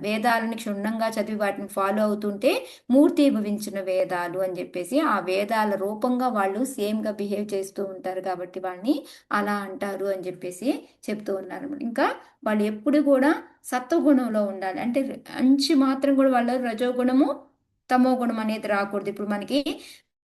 వేదాలని క్షుణ్ణంగా చదివి వాటిని ఫాలో అవుతుంటే మూర్తీభవించిన వేదాలు అని చెప్పేసి ఆ వేదాల రూపంగా వాళ్ళు సేమ్గా బిహేవ్ చేస్తూ ఉంటారు కాబట్టి వాళ్ళని అలా అంటారు అని చెప్పేసి చెప్తూ ఉన్నారు. ఇంకా వాళ్ళు ఎప్పుడు కూడా సత్వగుణంలో ఉండాలి. అంటే అంచి మాత్రం కూడా వాళ్ళ రజోగుణము తమో గుణం అనేది రాకూడదు. ఇప్పుడు మనకి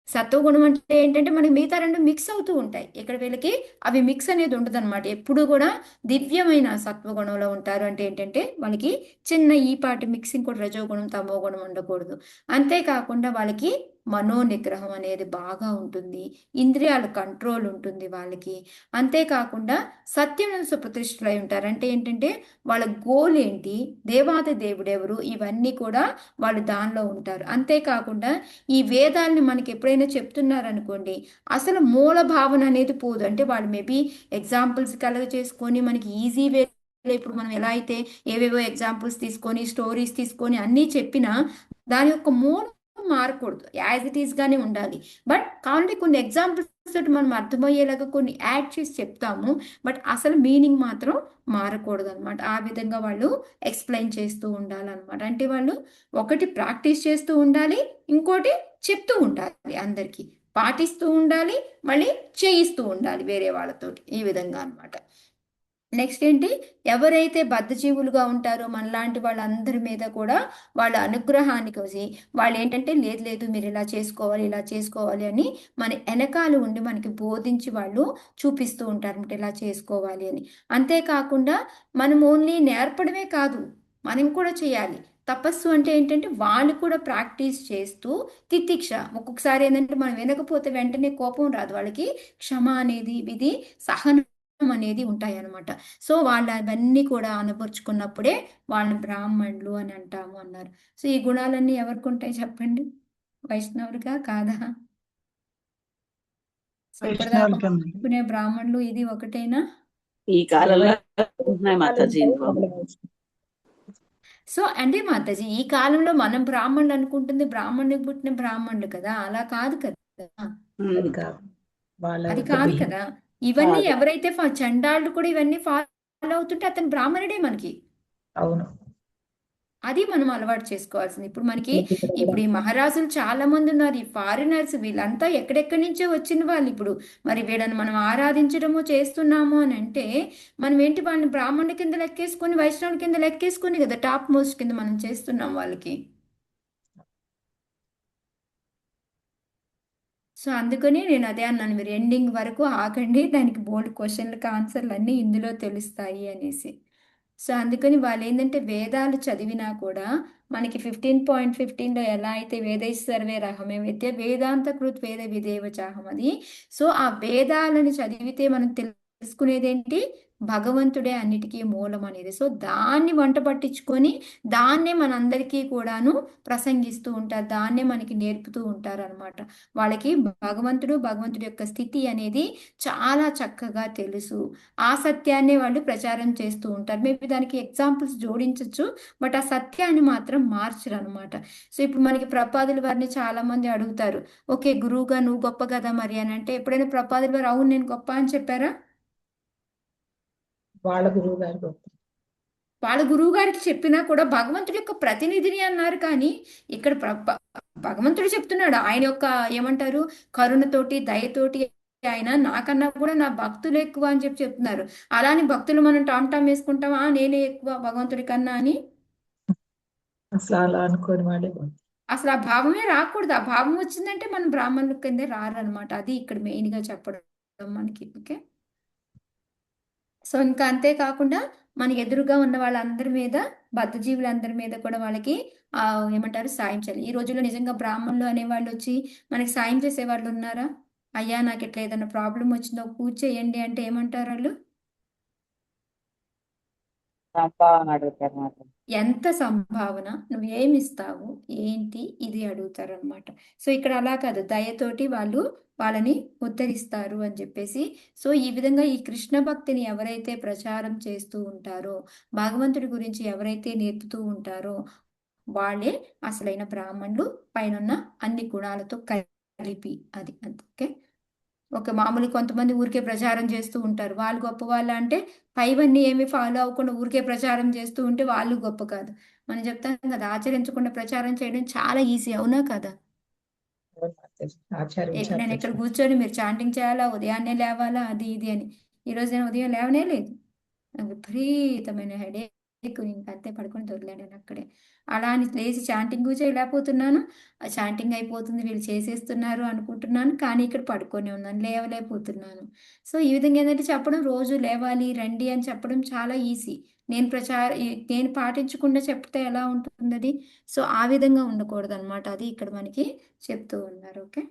సత్వగుణం అంటే ఏంటంటే మనకి మిగతా రెండు మిక్స్ అవుతూ ఉంటాయి. ఇక్కడ వీళ్ళకి అవి మిక్స్ అనేది ఉండదు అనమాట. ఎప్పుడు కూడా దివ్యమైన సత్వగుణంలో ఉంటారు. అంటే ఏంటంటే వాళ్ళకి చిన్న ఈపాటి మిక్సింగ్ కూడా రజోగుణం తమో గుణం ఉండకూడదు. అంతేకాకుండా వాళ్ళకి మనోనిగ్రహం అనేది బాగా ఉంటుంది, ఇంద్రియాల కంట్రోల్ ఉంటుంది వాళ్ళకి. అంతేకాకుండా సత్యం సుప్రతిష్ఠులై ఉంటారు. అంటే ఏంటంటే వాళ్ళ గోల్ ఏంటి, దేవాది దేవుడెవరు, ఇవన్నీ కూడా వాళ్ళు దానిలో ఉంటారు. అంతేకాకుండా ఈ వేదాలని మనకి ఎప్పుడైనా చెప్తున్నారనుకోండి, అసలు మూల భావన అనేది పోదు. అంటే వాళ్ళు మేబీ ఎగ్జాంపుల్స్ కలగ చేసుకొని మనకి ఈజీ వే, ఇప్పుడు మనం ఎలా అయితే ఏవేవో ఎగ్జాంపుల్స్ తీసుకొని స్టోరీస్ తీసుకొని అన్నీ చెప్పినా దాని యొక్క మూలం మారకూడదు, యాజ్ ఇట్ ఈస్ గానే ఉండాలి. బట్ కావాలంటే కొన్ని ఎగ్జాంపుల్స్ తోటి మనం అర్థమయ్యేలాగా కొన్ని యాడ్ చేసి చెప్తాము, బట్ అసలు మీనింగ్ మాత్రం మారకూడదు అనమాట. ఆ విధంగా వాళ్ళు ఎక్స్ప్లెయిన్ చేస్తూ ఉండాలన్నమాట. అంటే వాళ్ళు ఒకటి ప్రాక్టీస్ చేస్తూ ఉండాలి, ఇంకోటి చెప్తూ ఉండాలి, అందరికీ పాటిస్తూ ఉండాలి, మళ్ళీ చేయిస్తూ ఉండాలి వేరే వాళ్ళతోటి. ఈ విధంగా అన్నమాట. నెక్స్ట్ ఏంటి, ఎవరైతే బద్ధజీవులుగా ఉంటారో మనలాంటి వాళ్ళందరి మీద కూడా వాళ్ళ అనుగ్రహానికి వచ్చి వాళ్ళు ఏంటంటే లేదు లేదు మీరు ఇలా చేసుకోవాలి ఇలా చేసుకోవాలి అని మన వెనకాల ఉండి మనకి బోధించి వాళ్ళు చూపిస్తూ ఉంటారు అంటే ఇలా చేసుకోవాలి అని. అంతేకాకుండా మనం ఓన్లీ నేర్పడమే కాదు, మనం కూడా చేయాలి. తపస్సు అంటే ఏంటంటే వాళ్ళు కూడా ప్రాక్టీస్ చేస్తూ తితిక్ష. ఒక్కొక్కసారి ఏంటంటే మనం వినకపోతే వెంటనే కోపం రాదు, వాళ్ళకి క్షమ అనేది, ఇది సహనం అనేది ఉంటాయి అన్నమాట. సో వాళ్ళు అవన్నీ కూడా అనుభవించుకున్నప్పుడే వాళ్ళని బ్రాహ్మణులు అని అంటాము అన్నారు. సో ఈ గుణాలన్నీ ఎవరికి ఉంటాయి చెప్పండి? వైష్ణవుడిగా కాదా? సో ఇప్పటిదాకా వైష్ణవులకమ్మ. చెప్పుకునే బ్రాహ్మణులు ఇది ఒకటేనా? ఈ కాలంలో ఉన్నాయి మాతాజీ ఇందులో. సో అంటే మాతాజీ ఈ కాలంలో మనం బ్రాహ్మణులు అనుకుంటుంది బ్రాహ్మణుడికి పుట్టిన బ్రాహ్మణులు కదా, అలా కాదు కదా. అది కాదు వాళ్ళ అది యొక్క కాదు బిహేవ్. కదా. ఇవన్నీ కాదు. ఎవరైతే చండాళ్ళు కూడా ఇవన్నీ ఫాలో అవుతుంటే అతను బ్రాహ్మణుడే మనకి. అవును. అది మనం అలవాటు చేసుకోవాల్సింది. ఇప్పుడు మనకి ఇప్పుడు ఈ మహారాజులు చాలా మంది ఉన్నారు, ఈ ఫారినర్స్, వీళ్ళంతా ఎక్కడెక్కడి నుంచో వచ్చిన వాళ్ళు. ఇప్పుడు మరి వీళ్ళని మనం ఆరాధించడము చేస్తున్నాము అని అంటే మనం ఏంటి, వాళ్ళని బ్రాహ్మణుడి కింద లెక్కేసుకొని వైష్ణవుడి కింద లెక్కేసుకొని కదా టాప్ మోస్ట్ కింద మనం చేస్తున్నాం వాళ్ళకి. సో అందుకని నేను అదే అన్నాను, మీరు ఎండింగ్ వరకు ఆగండి, దానికి బోల్డ్ క్వశ్చన్లకు ఆన్సర్లు అన్నీ ఇందులో తెలుస్తాయి అనేసి. సో అందుకని వాళ్ళు ఏంటంటే వేదాలు చదివినా కూడా మనకి 15.15లో ఎలా అయితే వేదైశ్వర్వే రహమే విద్య వేదాంత కృత్ వేద విదేవ చాహం అది. సో ఆ వేదాలను చదివితే మనం తెలుసుకునేది ఏంటి? భగవంతుడే అన్నిటికీ మూలం అనేది. సో దాన్ని వంట పట్టించుకొని దాన్నే మనందరికీ కూడాను ప్రసంగిస్తూ ఉంటారు, దాన్నే మనకి నేర్పుతూ ఉంటారు అనమాట. వాళ్ళకి భగవంతుడి యొక్క స్థితి అనేది చాలా చక్కగా తెలుసు. ఆ సత్యాన్ని వాళ్ళు ప్రచారం చేస్తూ ఉంటారు. మేబీ దానికి ఎగ్జాంపుల్స్ జోడించవచ్చు, బట్ ఆ సత్యాన్ని మాత్రం మార్చరు అనమాట. సో ఇప్పుడు మనకి ప్రపాదుల వారిని చాలా మంది అడుగుతారు, ఓకే గురువుగా నువ్వు గొప్ప కదా మరి అని అంటే, ఎప్పుడైనా ప్రపాదుల వారు అవును నేను గొప్ప అని చెప్పారా? వాళ్ళ గురువు గారు గొప్ప. వాళ్ళ గురువు గారికి చెప్పినా కూడా భగవంతుడి యొక్క ప్రతినిధిని అన్నారు. కానీ ఇక్కడ భగవంతుడు చెప్తున్నాడు ఆయన యొక్క ఏమంటారు కరుణతోటి దయతోటి, ఆయన నాకన్నా కూడా నా భక్తులు ఎక్కువ అని చెప్పి చెప్తున్నారు. అలాని భక్తులు మనం టామ్ వేసుకుంటామా నేనే ఎక్కువ భగవంతుడి కన్నా అని? అసలు అలా అనుకోని వాళ్ళే గొప్ప. అసలు ఆ భావమే రాకూడదు. ఆ భావం వచ్చిందంటే మనం బ్రాహ్మణుల కిందే రారనమాట. అది ఇక్కడ మెయిన్ గా చెప్పడం మనకి. ఓకే, సో ఇంకా అంతేకాకుండా మన ఎదురుగా ఉన్న వాళ్ళందరి మీద, బద్ధజీవులందరి మీద కూడా వాళ్ళకి ఏమంటారు సాయం చేయాలి. ఈ రోజుల్లో నిజంగా బ్రాహ్మణులు అనేవాళ్ళు వచ్చి మనకి సాయం చేసే వాళ్ళు ఉన్నారా? అయ్యా నాకు ఇట్లా ఏదైనా ప్రాబ్లం వచ్చిందో పూజ చేయండి అంటే ఏమంటారు వాళ్ళు? ఎంత సంభావన, నువ్వేమి ఇస్తావు ఏంటి ఇది అడుగుతారు అనమాట. సో ఇక్కడ అలా కాదు, దయతోటి వాళ్ళు వాళ్ళని ఉద్ధరిస్తారు అని చెప్పేసి. సో ఈ విధంగా ఈ కృష్ణ భక్తిని ఎవరైతే ప్రచారం చేస్తూ ఉంటారో, భగవంతుడి గురించి ఎవరైతే నేర్పుతూ ఉంటారో వాళ్ళే అసలైన బ్రాహ్మణులు, పైన అన్ని గుణాలతో కలిపి. అది ఓకే. ఒక మామూలు కొంతమంది ఊరికే ప్రచారం చేస్తూ ఉంటారు, వాళ్ళు గొప్ప వాళ్ళు అంటే పైవన్నీ ఏమి ఫాలో అవ్వకుండా ఊరికే ప్రచారం చేస్తూ ఉంటే వాళ్ళు గొప్ప కాదు. మనం చెప్తాం కదా, ఆచరించకుండా ప్రచారం చేయడం చాలా ఈజీ, అవునా కదా? నేను ఇక్కడ కూర్చొని మీరు చాంటింగ్ చేయాలా, ఉదయాన్నే లేవాలా, అది ఇది అని. ఈరోజు నేను ఉదయం లేవనే లేదు, నాకు విపరీతమైన హెడేక్, ఇంకంతే పడుకొని దొరికాను అక్కడే. అలా అని లేచి చాంటింగ్ చేయలేకపోతున్నాను. ఆ చాంటింగ్ అయిపోతుంది వీళ్ళు చేసేస్తున్నారు అనుకుంటున్నాను, కానీ ఇక్కడ పడుకొని ఉన్నాను, లేవలేకపోతున్నాను. సో ఈ విధంగా ఏంటంటే చెప్పడం, రోజు లేవాలి రండి అని చెప్పడం చాలా ఈజీ. నేను పాటించకుండా చెప్తే ఎలా ఉంటుంది అది? సో ఆ విధంగా ఉండకూడదు అనమాట. అది ఇక్కడ మనకి చెప్తూ ఉన్నారు. ఓకే,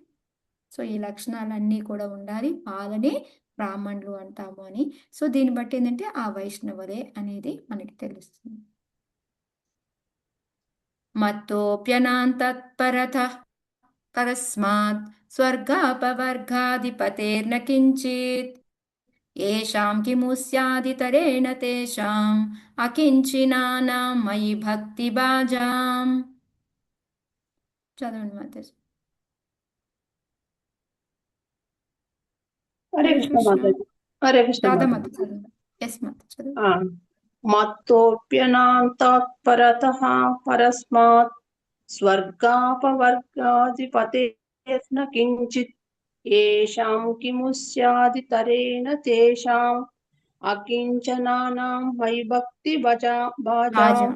సో ఈ లక్షణాలన్నీ కూడా ఉండాలి, వాళ్ళని బ్రాహ్మణులు అంటాము అని. సో దీన్ని బట్టి ఏంటంటే ఆ వైష్ణవులే అనేది మనకి తెలుస్తుంది. మత్తోప్యనాంతత్పరతః పరస్మాత్ స్వర్గాపవర్గాధిపతేర్న కించిత్ ఏషాం కిము స్యాదితరేణ తేషాం అకించినానాం మయి భక్తి బాజాం. చదవండి మాతాజీ. హరే కృష్ణ మాతాజీ. హరే కృష్ణ రాధామాత చదవండి. ఎస్ మాత చదవండి. మత్తోప్యనాంతఃపరతః పరస్మాత్ స్వర్గాపవర్గాధిపతేర్న కించిత్ ఏషాం కిము స్యాదితరేణ తేషాం అకించనానాం మయి భక్తి బాజాం.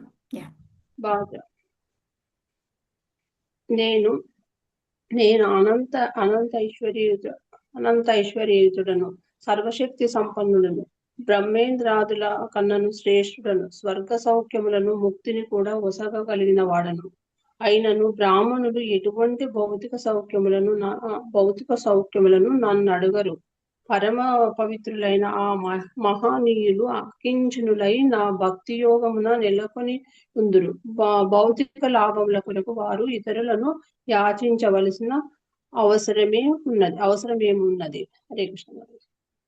నేను అనంత ఐశ్వర్యయుతుడను, సర్వశక్తి సంపన్నుడను, బ్రహ్మేంద్రాదుల కన్నను శ్రేష్ఠుడను, స్వర్గ సౌఖ్యములను ముక్తిని కూడా ఒసగగలిగిన వాడను. అయినను బ్రాహ్మణులు ఎటువంటి భౌతిక సౌఖ్యములను నన్ను అడుగరు. పరమ పవిత్రులైన ఆ మహానీయులు అకించనులై నా భక్తి యోగమున నెలకొని ఉందురు. భౌతిక లాభముల కొరకు వారు ఇతరులను యాచించవలసిన అవసరమేమున్నది. హరే కృష్ణ.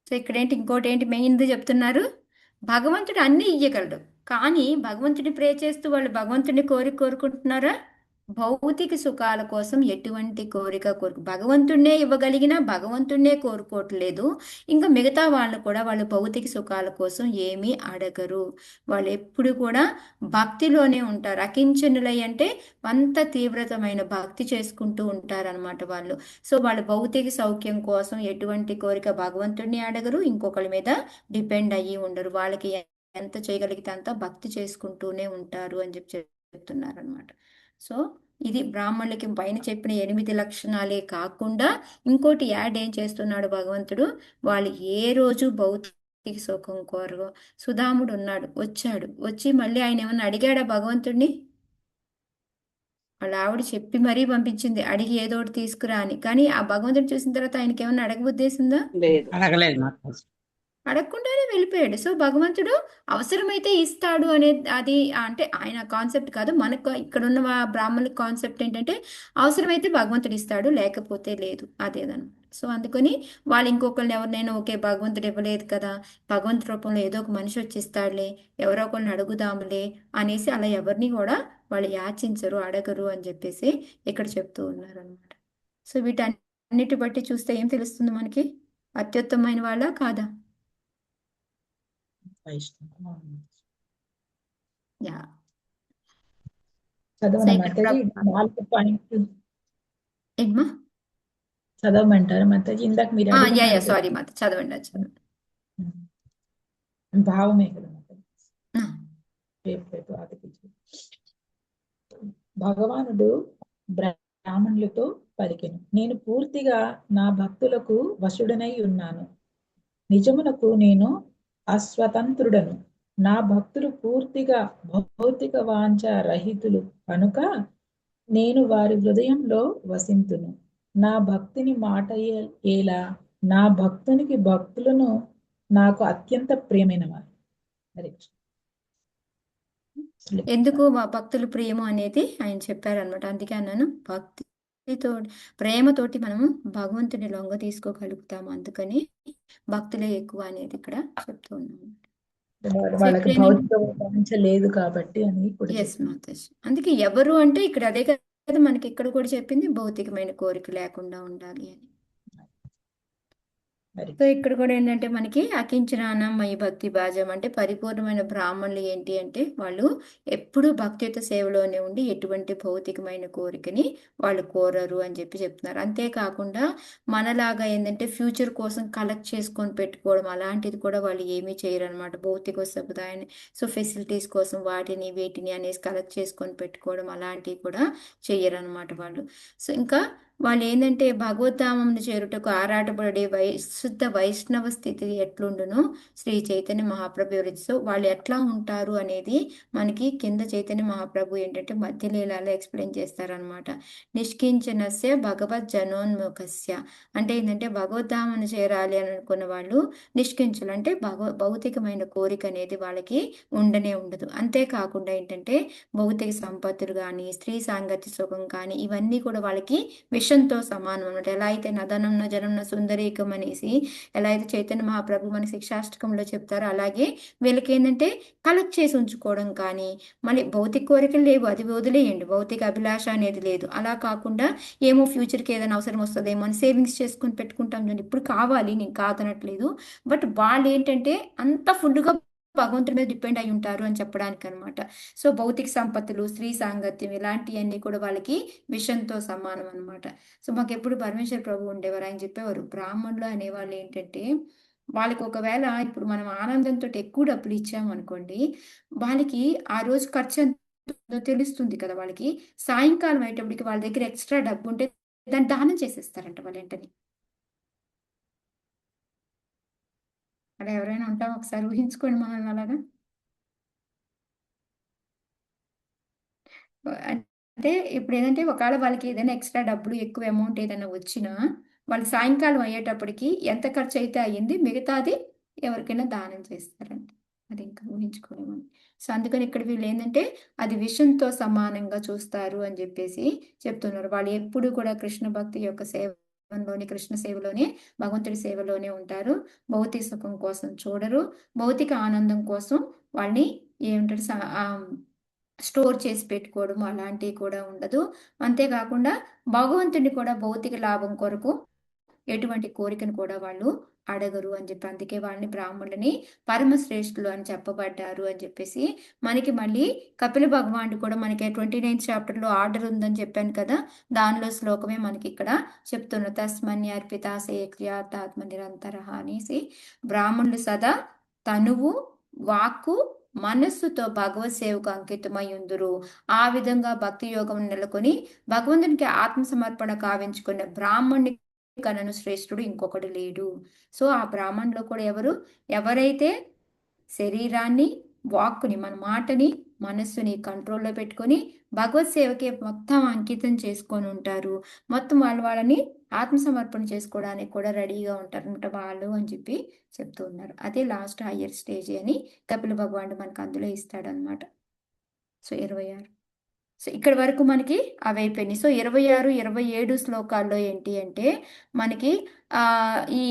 సో ఇక్కడ ఏంటి, ఇంకోటి ఏంటి మెయిన్ చెప్తున్నారు, భగవంతుడు అన్ని ఇయ్యగలడు, కానీ భగవంతుడిని ప్రే చేస్తూ వాళ్ళు భగవంతుడిని కోరుకుంటున్నారా? భౌతిక సుఖాల కోసం ఎటువంటి భగవంతుడినే ఇవ్వగలిగిన భగవంతుడినే కోరుకోవట్లేదు. ఇంకా మిగతా వాళ్ళు కూడా వాళ్ళు భౌతిక సుఖాల కోసం ఏమీ అడగరు. వాళ్ళు ఎప్పుడు కూడా భక్తిలోనే ఉంటారు. అకించనులై అంటే అంత తీవ్రతమైన భక్తి చేసుకుంటూ ఉంటారనమాట వాళ్ళు. సో వాళ్ళు భౌతిక సౌఖ్యం కోసం ఎటువంటి కోరిక భగవంతుడిని అడగరు, ఇంకొకరి మీద డిపెండ్ అయ్యి ఉండరు. వాళ్ళకి ఎంత చేయగలిగితే అంత భక్తి చేసుకుంటూనే ఉంటారు అని చెప్తున్నారు అనమాట. సో ఇది బ్రాహ్మణులకి పైన చెప్పిన 8 లక్షణాలే కాకుండా ఇంకోటి యాడ్ ఏం చేస్తున్నాడు భగవంతుడు, వాళ్ళు ఏ రోజు భౌతిక సుఖం కోరు. సుధాముడు వచ్చి మళ్ళీ ఆయన ఏమన్నా అడిగాడా భగవంతుడిని? వాళ్ళ ఆవిడ చెప్పి మరీ పంపించింది అడిగి ఏదో ఒకటి తీసుకురా అని. కానీ ఆ భగవంతుడు చూసిన తర్వాత ఆయనకి ఏమన్నా అడగబుద్దేసిందా? అడగలేదు. అడగకుండానే వెళ్ళిపోయాడు. సో భగవంతుడు అవసరమైతే ఇస్తాడు అనే అది అంటే ఆయన కాన్సెప్ట్ కాదు. మనకు ఇక్కడున్న బ్రాహ్మణుల కాన్సెప్ట్ ఏంటంటే అవసరమైతే భగవంతుడు ఇస్తాడు, లేకపోతే లేదు అదేదన్నమాట. సో అందుకని వాళ్ళు ఇంకొకరిని ఎవరినైనా ఓకే భగవంతుడు ఇవ్వలేదు కదా, భగవంతుడి రూపంలో ఏదో ఒక మనిషి వచ్చి ఇస్తాడులే, ఎవరో ఒకరిని అడుగుదాములే అనేసి అలా ఎవరిని కూడా వాళ్ళు యాచించరు, అడగరు అని చెప్పేసి ఇక్కడ చెప్తూ ఉన్నారు అనమాట. సో వీటన్నిటి బట్టి చూస్తే ఏం తెలుస్తుంది మనకి? అత్యుత్తమైన వాళ్ళ కాదా? యా. సో చదవనా ఇక్కడ మాతాజీ 4 పాయింట్లు ఏమ్మా? చదవమంటారా మాతాజీ? ఇందాక మీరు యా అడిగినారు యా కదా. సారీ మాత, చదవండి అది చదవండి. భావమే కదా మాతాజీ. ఆ, రేపు ఆదిపించు. భగవానుడు బ్రాహ్మణులతో పలికెను, నేను పూర్తిగా నా భక్తులకు వశుడనై ఉన్నాను. నిజమునకు నేను అస్వతంత్రుడను. నా భక్తులు పూర్తిగా భౌతిక వాంఛ రహితులు కనుక నేను వారి హృదయంలో వసింతును. నా భక్తిని మాట ఎలా, నా భక్తునికి భక్తులను నాకు అత్యంత ప్రియమైన వారు. హరే కృష్ణ. ఎందుకు మా భక్తులు ప్రియము అనేది ఆయన చెప్పారనమాట. అందుకే అన్నాను భక్తితో ప్రేమతోటి మనము భగవంతుని లొంగ తీసుకోగలుగుతాము, అందుకని భక్తులే ఎక్కువ అనేది ఇక్కడ చెప్తూ ఉన్నాము. సో వాళ్ళకి ఇక్కడ భౌతిక వాంఛ లేదు కాబట్టి అని ఇప్పుడు ఎస్ మాతాజీ, అందుకే ఎవరు అంటే ఇక్కడ అదే కదా మనకి ఇక్కడ కూడా చెప్పింది, భౌతికమైన కోరిక లేకుండా ఉండాలి అని. మరి సో ఇక్కడ కూడా ఏంటంటే మనకి అకించనానం మయి భక్తి భాజం అంటే పరిపూర్ణమైన బ్రాహ్మణులు ఏంటి అంటే వాళ్ళు ఎప్పుడూ భక్తియుత సేవలోనే ఉండి ఎటువంటి భౌతికమైన కోరికని వాళ్ళు కోరరు అని చెప్పి చెప్తున్నారు. అంతేకాకుండా మనలాగా ఏంటంటే ఫ్యూచర్ కోసం కలెక్ట్ చేసుకొని పెట్టుకోవడం అలాంటిది కూడా వాళ్ళు ఏమీ చేయరు అనమాట. భౌతిక సముదాయాన్ని సో ఫెసిలిటీస్ కోసం వాటిని వీటిని అనేసి కలెక్ట్ చేసుకొని పెట్టుకోవడం అలాంటివి కూడా చెయ్యరు అనమాట వాళ్ళు. సో ఇంకా వాళ్ళు ఏంటంటే భగవద్ధామంను చేరుటకు ఆరాటపడే శుద్ధ వైష్ణవ స్థితి ఎట్లుండునో శ్రీ చైతన్య మహాప్రభు వివరిస్తూ వాళ్ళు ఎట్లా ఉంటారు అనేది మనకి కింద చైతన్య మహాప్రభు ఏంటంటే మధ్యలీలలో ఎక్స్ప్లెయిన్ చేస్తారనమాట. నిష్కించనస్య భగవద్ జనోన్ముఖస్య అంటే ఏంటంటే భగవద్ధామను చేరాలి అని అనుకున్న వాళ్ళు నిష్కించులు అంటే భౌతికమైన కోరిక అనేది వాళ్ళకి ఉండనే ఉండదు. అంతేకాకుండా ఏంటంటే భౌతిక సంపత్తులు కానీ స్త్రీ సాంగత్య సుఖం కానీ ఇవన్నీ కూడా వాళ్ళకి విషంతో సమానం అనమాట. ఎలా అయితే నదనం జనం సుందరీకం అనేసి ఎలా అయితే చైతన్య మహాప్రభు మన శిక్షాష్టకంలో చెప్తారో అలాగే వీళ్ళకి ఏంటంటే కలెక్ట్ చేసి ఉంచుకోవడం కానీ మళ్ళీ భౌతిక కోరికలు లేవు, అది వదిలేయండి, భౌతిక అభిలాష అనేది లేదు. అలా కాకుండా ఏమో ఫ్యూచర్కి ఏదైనా అవసరం వస్తుందేమో అని సేవింగ్స్ చేసుకుని పెట్టుకుంటాం చూడండి. ఇప్పుడు కావాలి, నేను కాదనట్లేదు, బట్ వాళ్ళు ఏంటంటే అంత ఫుల్గా భగవంతుడి మీద డిపెండ్ అయి ఉంటారు అని చెప్పడానికి అనమాట. సో భౌతిక సంపత్తులు స్త్రీ సాంగత్యం ఇలాంటివన్నీ కూడా వాళ్ళకి విషంతో సమానం అనమాట. సో మాకు ఎప్పుడు పరమేశ్వర ప్రభు ఉండేవారు, ఆయన చెప్పేవారు బ్రాహ్మణులు అనేవాళ్ళు ఏంటంటే వాళ్ళకి ఒకవేళ ఇప్పుడు మనం ఆనందంతో ఎక్కువ డబ్బులు ఇచ్చాము అనుకోండి, వాళ్ళకి ఆ రోజు ఖర్చు ఎంతో తెలుస్తుంది కదా వాళ్ళకి. సాయంకాలం అయ్యేటప్పటికి వాళ్ళ దగ్గర ఎక్స్ట్రా డబ్బు ఉంటే దాన్ని దానం చేసేస్తారంట వాళ్ళ వెంటనే. అలా ఎవరైనా ఉంటాం ఒకసారి ఊహించుకోండి మనల్ని అలాగా. అంటే ఇప్పుడు ఏంటంటే ఒకవేళ వాళ్ళకి ఏదైనా ఎక్స్ట్రా డబ్బులు ఎక్కువ అమౌంట్ ఏదైనా వచ్చినా వాళ్ళు సాయంకాలం అయ్యేటప్పటికి ఎంత ఖర్చు అయితే అయ్యింది మిగతాది ఎవరికైనా దానం చేస్తారంట. అది ఇంకా ఊహించుకోలేము. సో అందుకని ఇక్కడ వీళ్ళు ఏంటంటే అది విషంతో సమానంగా చూస్తారు అని చెప్పేసి చెప్తున్నారు. వాళ్ళు ఎప్పుడు కూడా కృష్ణ భక్తి యొక్క సేవలోని కృష్ణ సేవలోనే భగవంతుడి సేవలోనే ఉంటారు. భౌతిక సుఖం కోసం చూడరు, భౌతిక ఆనందం కోసం వాళ్ళని ఏమంటారు స్టోర్ చేసి పెట్టుకోవడం అలాంటివి కూడా ఉండదు. అంతేకాకుండా భగవంతుడిని కూడా భౌతిక లాభం కొరకు ఎటువంటి కోరికను కూడా వాళ్ళు అడగరు అని చెప్పి అందుకే వాళ్ళని బ్రాహ్మణులని పరమశ్రేష్ఠులు అని చెప్పబడ్డారు అని చెప్పేసి మనకి మళ్ళీ కపిల భగవానుడు కూడా మనకి 29th చాప్టర్లో ఆర్డర్ ఉందని చెప్పాను కదా, దానిలో శ్లోకమే మనకి ఇక్కడ చెప్తున్న తస్మన్యర్పిత సేక్రియాత్మ నిరంతర అనేసి బ్రాహ్మణులు సదా తనువు వాక్కు మనస్సుతో భగవత్ సేవకు అంకితమై ఉందురు. ఆ విధంగా భక్తి యోగం నెలకొని భగవంతునికి ఆత్మ సమర్పణ కావించుకున్న బ్రాహ్మణుని కనను శ్రేష్ఠుడు ఇంకొకటి లేడు. సో ఆ బ్రాహ్మణులో కూడా ఎవరైతే శరీరాన్ని వాక్కుని మన మాటని మనస్సుని కంట్రోల్లో పెట్టుకొని భగవత్ సేవకి మొత్తం అంకితం చేసుకొని ఉంటారు, మొత్తం వాళ్ళని ఆత్మసమర్పణ చేసుకోవడానికి కూడా రెడీగా ఉంటారనమాట వాళ్ళు అని చెప్పి చెప్తూ ఉన్నారు. అదే లాస్ట్ హయ్యర్ స్టేజ్ అని కపిల భగవానుడు మనకు అందులో ఇస్తాడనమాట. సో 26. సో ఇక్కడ వరకు మనకి అవి అయిపోయినాయి. సో 26, 27 శ్లోకాల్లో ఏంటి అంటే మనకి ఈ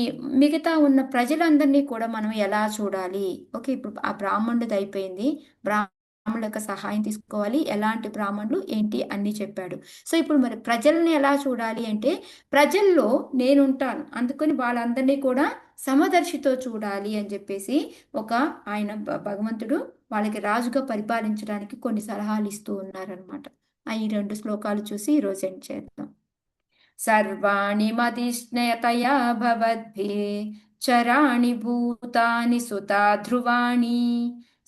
మిగతా ఉన్న ప్రజలందరినీ కూడా మనం ఎలా చూడాలి. ఓకే, ఇప్పుడు ఆ బ్రాహ్మణుడిది అయిపోయింది. బ్రాహ్మణుల యొక్క సహాయం తీసుకోవాలి, ఎలాంటి బ్రాహ్మణులు ఏంటి అన్నీ చెప్పాడు. సో ఇప్పుడు మరి ప్రజల్ని ఎలా చూడాలి అంటే ప్రజల్లో నేనుంటాను, అందుకని వాళ్ళందరినీ కూడా సమదర్శితో చూడాలి అని చెప్పేసి ఆయన భగవంతుడు వాళ్ళకి రాజుగా పరిపాలించడానికి కొన్ని సలహాలు ఇస్తూ ఉన్నారనమాట. ఈ 2 శ్లోకాలు చూసి ఈరోజు ఎండ్ చేద్దాం. సర్వాణి మదిష్ణయతయా భవద్భిః చరాణి భూతాని సుతా ధ్రువాణి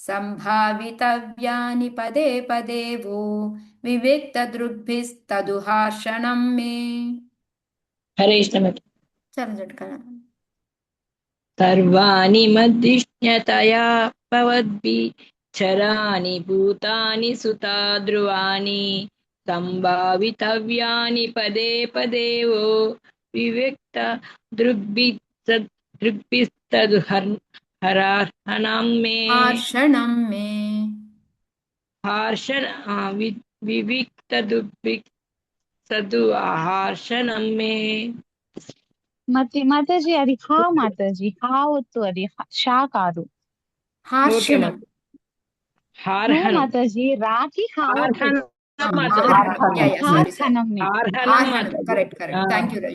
సంభావితవ్యాని పదే పదే వో వివిక్త దృగ్భిస్తదుహార్షణం మే. హరే కృష్ణ. చదవండి. సర్వాణి మదిష్ణ్యతయా భవద్భిః చరాణి భూతాని సుతా ధ్రువాణి సంభావితవ్యాని పదే పదే వో వివిక్త దృగ్భిస్తదుహార్షణం మే. వివిక్త దృగ్భిస్తదుహార్షణం మే. మాతాజీ అది హా మాతాజీ, హా వద్దు, అది షా కాదు. మాతాజీ రాకి హా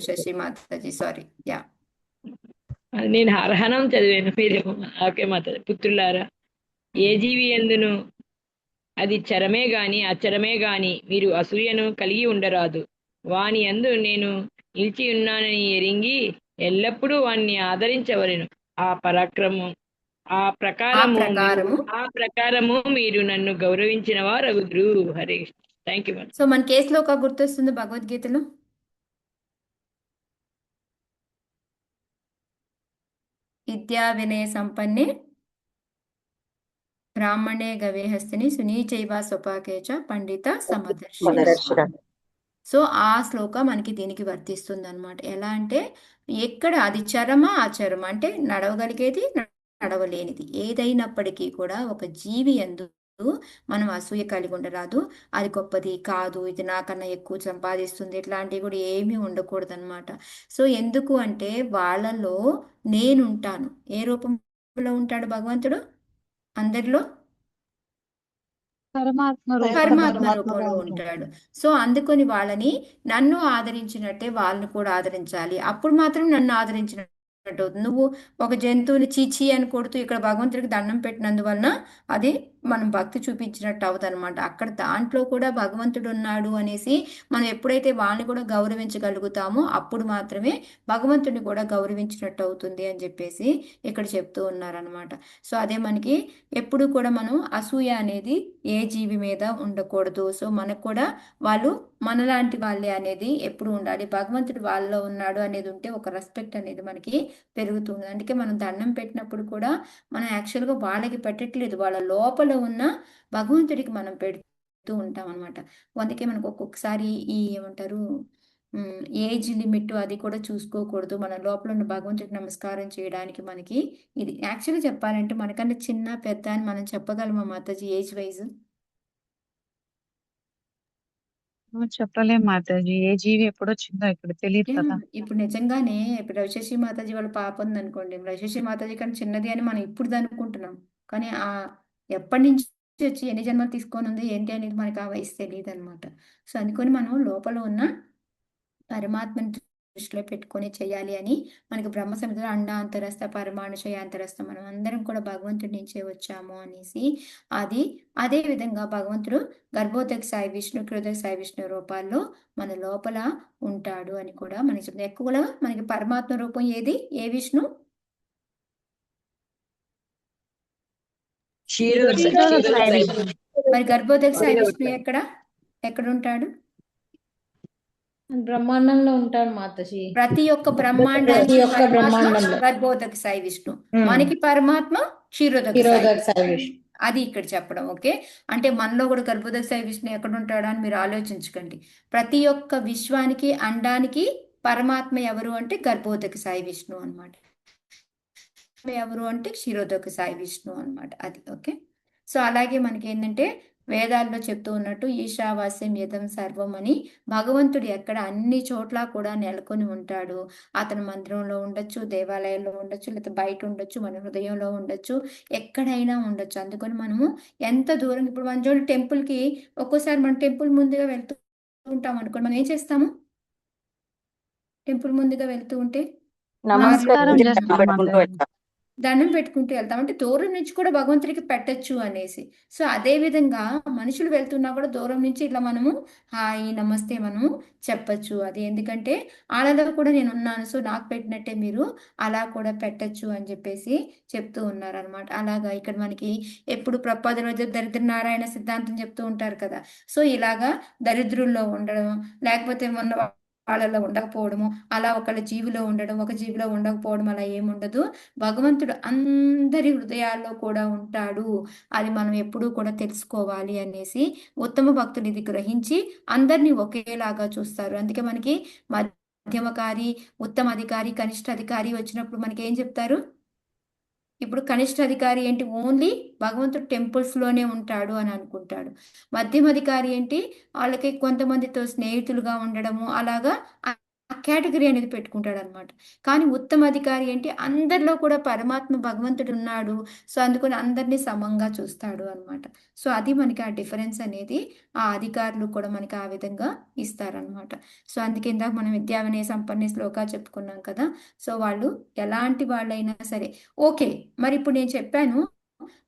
శశి మాతాజీ, సారీ. నేను హర్హనం చదివాను, మీరేమో ఓకే మాతాజీ. పుత్రులారా, ఏ జీవి ఎందును అది చరమే గాని అచరమే గాని మీరు అసూయను కలిగి ఉండరాదు. వాని యందు నేను నిలిచి ఉన్నానని ఎరింగి ఎల్లప్పుడూ వాణ్ణి ఆదరించవలెను. ఆ ప్రకారము మీరు నన్ను గౌరవించిన వారగుదురు. హరే. Thank you. సో మన కేసులో ఒక గుర్తొస్తుంది భగవద్గీతలో, విద్యా వినయ సంపన్నే బ్రాహ్మణే గవేహస్తిని సునీచైవ స్వపాకేచ పండిత సమదర్శన. సో ఆ శ్లోకం మనకి దీనికి వర్తిస్తుంది అనమాట. ఎలా అంటే ఎక్కడ అది చరమా ఆచరమా అంటే నడవగలిగేది నడవలేనిది ఏదైనప్పటికీ కూడా ఒక జీవి యందు మనం అసూయ కలిగి ఉండరాదు. అది గొప్పది కాదు, ఇది నాకన్నా ఎక్కువ సంపాదిస్తుంది, ఇట్లాంటివి కూడా ఏమీ ఉండకూడదు అనమాట. సో ఎందుకు అంటే వాళ్ళలో నేనుంటాను. ఏ రూపంలో ఉంటాడు భగవంతుడు? అందరిలో పరమాత్మ రూపంలో ఉంటాడు. సో అందుకొని వాళ్ళని నన్ను ఆదరించినట్టే వాళ్ళని కూడా ఆదరించాలి. అప్పుడు మాత్రం నన్ను ఆదరించినట్టు. నువ్వు ఒక జంతువుని చీచి అని కొడుతూ ఇక్కడ భగవంతుడికి దండం పెట్టినందువలన అది మనం భక్తి చూపించినట్టు అవుతుంది అనమాట. అక్కడ దాంట్లో కూడా భగవంతుడు ఉన్నాడు అనేసి మనం ఎప్పుడైతే వాళ్ళని కూడా గౌరవించగలుగుతామో అప్పుడు మాత్రమే భగవంతుడిని కూడా గౌరవించినట్టు అవుతుంది అని చెప్పేసి ఇక్కడ చెప్తూ ఉన్నారనమాట. సో అదే మనకి ఎప్పుడు కూడా మనం అసూయ అనేది ఏ జీవి మీద ఉండకూడదు. సో మనకు కూడా వాళ్ళు మనలాంటి వాళ్ళే అనేది ఎప్పుడు ఉండాలి. భగవంతుడు వాళ్ళలో ఉన్నాడు అనేది ఉంటే ఒక రెస్పెక్ట్ అనేది మనకి పెరుగుతుంది. అందుకే మనం దండం పెట్టినప్పుడు కూడా మనం యాక్చువల్గా వాళ్ళకి పెట్టట్లేదు, వాళ్ళ లోపల ఉన్న భగవంతుడికి మనం పెడుతూ ఉంటాం అనమాట. అందుకే మనకు ఒక్కొక్కసారి ఏమంటారు ఏజ్ లిమిట్ అది కూడా చూసుకోకూడదు. మన లోపల ఉన్న భగవంతుడికి నమస్కారం చేయడానికి మనకి ఇది యాక్చువల్గా చెప్పాలంటే మనకన్నా చిన్న పెద్ద అని మనం చెప్పగలమా మాతాజీ ఏజ్ వైజ్? చెప్పలేం మాతాజీ, ఏ జీవి ఎప్పుడో చిన్న ఇప్పుడు తెలియదు కదా. ఇప్పుడు నిజంగానే ఇప్పుడు రవిశేషి మాతాజీ వాళ్ళ పాప ఉంది అనుకోండి, రవిశేషి మాతాజీ కానీ చిన్నది అని మనం ఇప్పుడు అనుకుంటున్నాం, కానీ ఎప్పటి నుంచి వచ్చి ఎన్ని జన్మలు తీసుకొని ఉంది ఏంటి అనేది మనకి ఆ వయసు తెలియదు అనమాట. సో అందుకని మనం లోపల ఉన్న పరమాత్మని దృష్టిలో పెట్టుకొని చేయాలి అని మనకి బ్రహ్మ సముద్రం అండాంతరస్థ పరమాణుషయాంతరస్థ మనం అందరం కూడా భగవంతుడి నుంచే వచ్చాము అనేసి అదే విధంగా భగవంతుడు గర్భోదక సాయి విష్ణు, కృదక సాయి విష్ణు రూపాల్లో మన లోపల ఉంటాడు అని కూడా మనకి చెప్తుంది. ఎక్కువగా మనకి పరమాత్మ రూపం ఏది? ఏ విష్ణు? మరి గర్భోదక సాయి విష్ణు ఎక్కడ ఉంటాడు? బ్రహ్మాండంలో ఉంటాడు మాతాజీ. ప్రతి ఒక్క బ్రహ్మాండానికి గర్భోదక సాయి విష్ణు, మనకి పరమాత్మ క్షీరోదక సాయి విష్ణు. అది ఇక్కడ చెప్పడం. ఓకే, అంటే మనలో కూడా గర్భోదక సాయి విష్ణు ఎక్కడ ఉంటాడా అని మీరు ఆలోచించకండి. ప్రతి ఒక్క విశ్వానికి అండానికి పరమాత్మ ఎవరు అంటే గర్భోదక సాయి విష్ణు అన్నమాట. ఎవరు అంటే క్షీరోదక సాయి విష్ణు అన్నమాట. అది ఓకే. సో అలాగే మనకి ఏంటంటే వేదాల్లో చెప్తూ ఉన్నట్టు ఈశావాస్యం యదం సర్వం అని భగవంతుడు ఎక్కడ అన్ని చోట్ల కూడా నెలకొని ఉంటాడు. అతను మందిరంలో ఉండొచ్చు, దేవాలయాల్లో ఉండొచ్చు, లేకపోతే బయట ఉండొచ్చు, మన హృదయంలో ఉండొచ్చు, ఎక్కడైనా ఉండొచ్చు. అందుకని మనము ఎంత దూరం ఇప్పుడు మన చూడండి టెంపుల్కి ఒక్కోసారి మనం టెంపుల్ ముందుగా వెళ్తూ ఉంటాం అనుకోండి, మనం ఏం చేస్తాము? టెంపుల్ ముందుగా వెళ్తూ ఉంటే నమస్కారం కార్లో చేస్తాం పెట్టుకుంటూ మాతాజీ. వెళ్తాం. దండం పెట్టుకుంటూ వెళ్తాం. అంటే దూరం నుంచి కూడా భగవంతుడికి పెట్టచ్చు అనేసి. సో అదే విధంగా మనుషులు వెళ్తున్నా కూడా దూరం నుంచి ఇట్లా మనము హాయ్ నమస్తే మనము చెప్పచ్చు. అది ఎందుకంటే వాళ్ళలో కూడా నేను ఉన్నాను, సో నాకు పెట్టినట్టే మీరు అలా కూడా పెట్టచ్చు అని చెప్పేసి చెప్తూ ఉన్నారనమాట. అలాగా ఇక్కడ మనకి ఎప్పుడు ప్రపాద రోజు దరిద్ర నారాయణ సిద్ధాంతం చెప్తూ ఉంటారు కదా. సో ఇలాగా దరిద్రుల్లో ఉండడం, లేకపోతే మొన్న వాళ్ళలో ఉండకపోవడము, అలా ఒకళ్ళ జీవిలో ఉండడం, ఒక జీవిలో ఉండకపోవడం అలా ఏముండదు. భగవంతుడు అందరి హృదయాల్లో కూడా ఉంటాడు. అది మనం ఎప్పుడూ కూడా తెలుసుకోవాలి అనేసి ఉత్తమ భక్తులు ఇది గ్రహించి అందరినీ ఒకేలాగా చూస్తారు. అందుకే మనకి మధ్యమకారి, ఉత్తమ అధికారి, కనిష్ట అధికారి వచ్చినప్పుడు మనకి ఏం చెప్తారు? ఇప్పుడు కనిష్ట అధికారి ఏంటి? ఓన్లీ భగవంతుడు టెంపుల్స్లోనే ఉంటాడు అని అనుకుంటాడు. మధ్యమ అధికారి ఏంటి? వాళ్ళకి కొంతమందితో స్నేహితులుగా ఉండడము, అలాగా ఆ కేటగిరీ అనేది పెట్టుకుంటాడు అనమాట. కానీ ఉత్తమ అధికారి ఏంటి? అందరిలో కూడా పరమాత్మ భగవంతుడు ఉన్నాడు. సో అందుకని అందరినీ సమంగా చూస్తాడు అనమాట. సో అది మనకి ఆ డిఫరెన్స్ అనేది ఆ అధికారులు కూడా మనకి ఆ విధంగా ఇస్తారనమాట. సో అందుకే ఇందాక మనం విద్యా వినయ సంపన్నే శ్లోకా చెప్పుకున్నాం కదా. సో వాళ్ళు ఎలాంటి వాళ్ళైనా సరే ఓకే. మరి ఇప్పుడు నేను చెప్పాను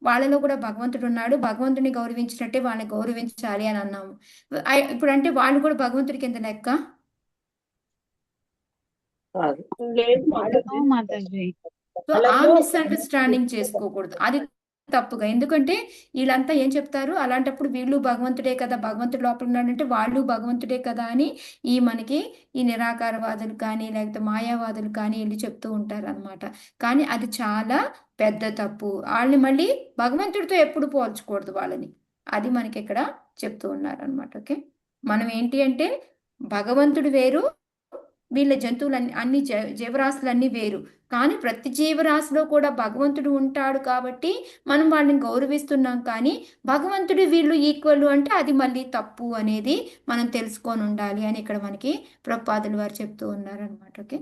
వాళ్ళలో కూడా భగవంతుడు ఉన్నాడు, భగవంతుని గౌరవించినట్టే వాళ్ళని గౌరవించాలి అని అన్నాము. ఇప్పుడు అంటే వాళ్ళు కూడా భగవంతుడికి ఎంత లెక్క? కాదు. నో మాతాజీ. సో ఆ మిస్అండర్స్టాండింగ్ చేసుకోకూడదు. అది తప్పుగా. ఎందుకంటే వీళ్ళంతా ఏం చెప్తారు, అలాంటప్పుడు వీళ్ళు భగవంతుడే కదా, భగవంతుడు లోపల ఉన్నాడంటే వాళ్ళు భగవంతుడే కదా అని ఈ మనకి ఈ నిరాకారవాదులు కానీ లేకపోతే మాయావాదులు కానీ వెళ్ళి చెప్తూ ఉంటారు అనమాట. కానీ అది చాలా పెద్ద తప్పు. వాళ్ళని మళ్ళీ భగవంతుడితో ఎప్పుడు పోల్చకూడదు వాళ్ళని. అది మనకి ఇక్కడ చెప్తూ ఉన్నారు అనమాట. ఓకే. మనం ఏంటి అంటే భగవంతుడు వేరు, వీళ్ళ జంతువులన్నీ అన్ని జీవరాశులన్నీ వేరు. కానీ ప్రతి జీవరాశిలో కూడా భగవంతుడు ఉంటాడు కాబట్టి మనం వాళ్ళని గౌరవిస్తున్నాం. కానీ భగవంతుడు వీళ్ళు ఈక్వల్ అంటే అది మళ్ళీ తప్పు అనేది మనం తెలుసుకొని ఉండాలి అని ఇక్కడ మనకి ప్రభుపాదులు వారు చెప్తూ ఉన్నారనమాట. ఓకే.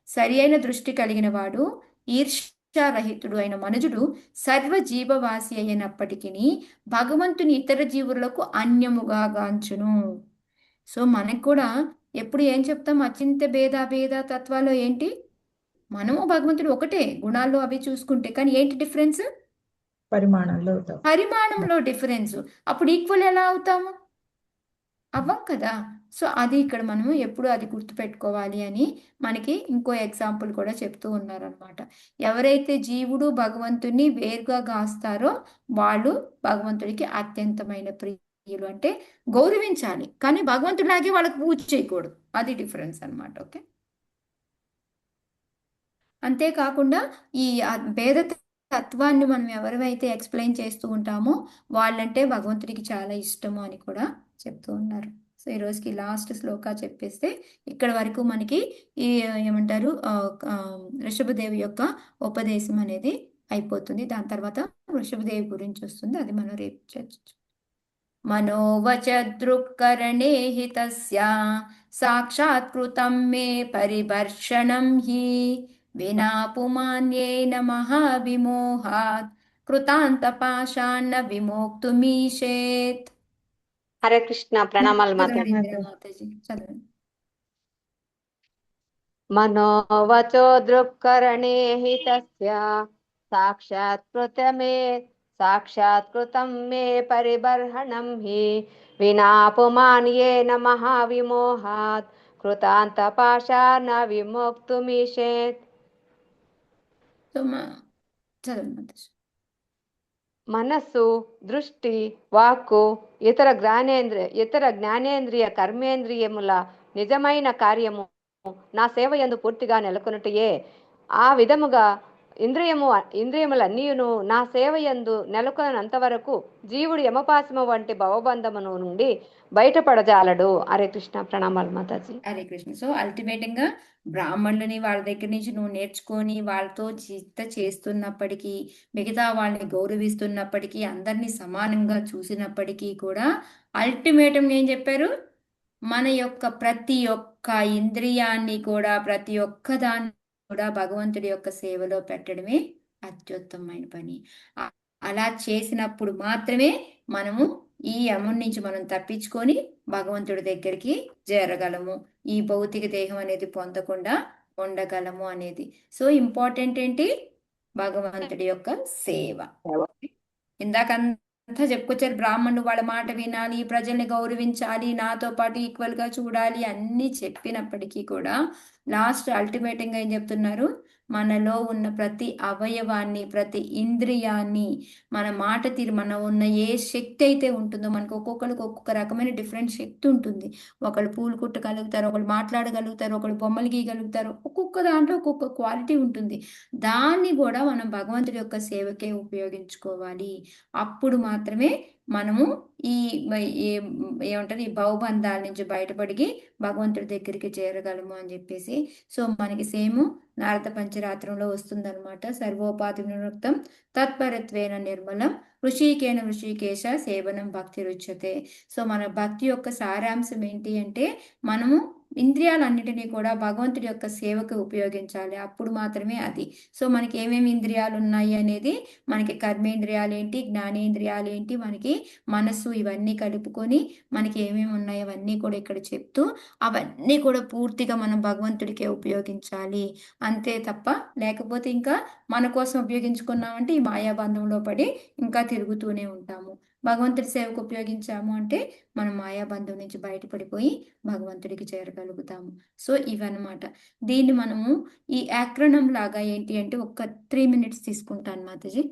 సరి అయిన దృష్టి కలిగిన వాడు, ఈర్ష్యారహితుడు అయిన మనుజుడు సర్వ జీవవాసి అయినప్పటికీ భగవంతుని ఇతర జీవులకు అన్యముగా గాంచును. సో మనకు కూడా ఎప్పుడు ఏం చెప్తాం? అచింత్య భేద తత్వాలో ఏంటి? మనము భగవంతుడు ఒకటే గుణాల్లో అవి చూసుకుంటే, కానీ ఏంటి డిఫరెన్స్? పరిమాణంలో డిఫరెన్స్. అప్పుడు ఈక్వల్ ఎలా అవుతాము? అవ్వం కదా. సో అది ఇక్కడ మనము ఎప్పుడు అది గుర్తుపెట్టుకోవాలి అని మనకి ఇంకో ఎగ్జాంపుల్ కూడా చెప్తూ ఉన్నారనమాట. ఎవరైతే జీవుడు భగవంతుని వేరుగా గాస్తారో వాళ్ళు భగవంతుడికి అత్యంతమైన ప్రియులు. అంటే గౌరవించాలి, కానీ భగవంతుడిలాగే వాళ్ళకి పూజ చేయకూడదు. అది డిఫరెన్స్ అనమాట. ఓకే. అంతేకాకుండా ఈ భేద తత్వాన్ని మనం ఎవరైతే ఎక్స్ప్లెయిన్ చేస్తూ ఉంటామో వాళ్ళంటే భగవంతుడికి చాలా ఇష్టము అని కూడా చెప్తూ ఉన్నారు. సో ఈ రోజుకి లాస్ట్ శ్లోక చెప్పేస్తే ఇక్కడ వరకు మనకి ఈ ఏమంటారు వృషభదేవి యొక్క ఉపదేశం అనేది అయిపోతుంది. దాని తర్వాత వృషభదేవి గురించి వస్తుంది, అది మనం రేపు చర్చించు. మనోవచ దృక్కరణే హితస్య సాక్షాత్కృతం మే పరివర్షణం హి వినా పుమాన్యేన మహావిమోహాత్ కృతాంతపాషాన్న విమోక్తుమీషేత్. హరే కృష్ణ. ప్రణామాలు మాతాజీ. చదవండి. మనోవచో దృక్కరణే హితస్య సాక్షాత్కృతం మే పరిబర్హణం హి వినా పుమాన్యేన మహావిమోహాత్ కృతాంతపాషాన్న విమోక్తుమీషేత్. మనస్సు, దృష్టి, వాక్కు, ఇతర జ్ఞానేంద్రియ కర్మేంద్రియముల నిజమైన కార్యము నా సేవ యందు పూర్తిగా నెలకొనుటయే. ఆ విధముగా ఇంద్రియములన్నీయును నా సేవయందు నెలకొనంత వరకు జీవుడు యమపాశము వంటి భవబంధమును నుండి బయటపడజాలడు. హరే కృష్ణ. ప్రణామాలు మాతాజీ. హరే కృష్ణ. సో అల్టిమేట్గా బ్రాహ్మణులని వాళ్ళ దగ్గర నుంచి నువ్వు నేర్చుకొని వాళ్ళతో చిత్త చేస్తున్నప్పటికీ, మిగతా వాళ్ళని గౌరవిస్తున్నప్పటికీ, అందరినీ సమానంగా చూసినప్పటికీ కూడా అల్టిమేటంగా ఏం చెప్పారు? మన యొక్క ప్రతి ఒక్క ఇంద్రియాన్ని కూడా, ప్రతి ఒక్క దాన్ని కూడా భగవంతుడి యొక్క సేవలో పెట్టడమే అత్యుత్తమమైన పని. అలా చేసినప్పుడు మాత్రమే మనము ఈ యముడి నుంచి మనం తప్పించుకొని భగవంతుడి దగ్గరికి చేరగలము, ఈ భౌతిక దేహం అనేది పొందకుండా ఉండగలము అనేది. సో ఇంపార్టెంట్ ఏంటి? భగవంతుడి యొక్క సేవ. ఇందాక అంతా చెప్పుకొచ్చారు, బ్రాహ్మణులు వాళ్ళ మాట వినాలి, ప్రజల్ని గౌరవించాలి, నాతో పాటు ఈక్వల్ గా చూడాలి అన్ని చెప్పినప్పటికీ కూడా లాస్ట్ అల్టిమేటంగా ఏం చెప్తున్నారు? మనలో ఉన్న ప్రతి అవయవాన్ని, ప్రతి ఇంద్రియాన్ని, మన మాట తీరు, మన ఉన్న ఏ శక్తి అయితే ఉంటుందో, మనకు ఒక్కొక్కరికి ఒక్కొక్క రకమైన డిఫరెంట్ శక్తి ఉంటుంది. ఒకళ్ళు పూలు కుట్టగలుగుతారు, ఒకళ్ళు మాట్లాడగలుగుతారు, ఒకళ్ళు బొమ్మలు గీయగలుగుతారు, ఒక్కొక్క దాంట్లో ఒక్కొక్క క్వాలిటీ ఉంటుంది. దాన్ని కూడా మనం భగవంతుడి యొక్క సేవకే ఉపయోగించుకోవాలి. అప్పుడు మాత్రమే మనము ఈ ఏమంటారు, ఈ భవబంధాల నుంచి బయటపడి భగవంతుడి దగ్గరికి చేరగలము అని చెప్పేసి. సో మనకి సేమ్ నారద పంచరాత్రంలో వస్తుందన్నమాట. సర్వోపాధి వినుక్తం తత్పరత్వేన నిర్మలం ఋషికేన ఋషికేశ సేవనం భక్తి రుచ్యతే. సో మన భక్తి యొక్క సారాంశం ఏంటి అంటే, మనము ఇంద్రియాలన్నిటినీ కూడా భగవంతుడి యొక్క సేవకు ఉపయోగించాలి. అప్పుడు మాత్రమే అది. సో మనకి ఏమేమి ఇంద్రియాలు ఉన్నాయి అనేది, మనకి కర్మేంద్రియాలు ఏంటి, జ్ఞానేంద్రియాలు ఏంటి, మనకి మనస్సు, ఇవన్నీ కలుపుకొని మనకి ఏమేమి ఉన్నాయో అవన్నీ కూడా ఇక్కడ చెప్తూ, అవన్నీ కూడా పూర్తిగా మనం భగవంతుడికే ఉపయోగించాలి అంతే తప్ప, లేకపోతే ఇంకా మన కోసం ఉపయోగించుకున్నామంటే ఈ మాయాబంధంలో పడి ఇంకా తిరుగుతూనే ఉంటాము. భగవంతుడి సేవకు ఉపయోగించాము అంటే మనం మాయాబంధం నుంచి బయటపడిపోయి భగవంతుడికి చేరగలుగుతాము. సో ఇవన్నమాట. దీన్ని మనము ఈ యాక్రోనం లాగా ఏంటి అంటే, ఒక 3 minutes తీసుకుంటాను మాతాజీ.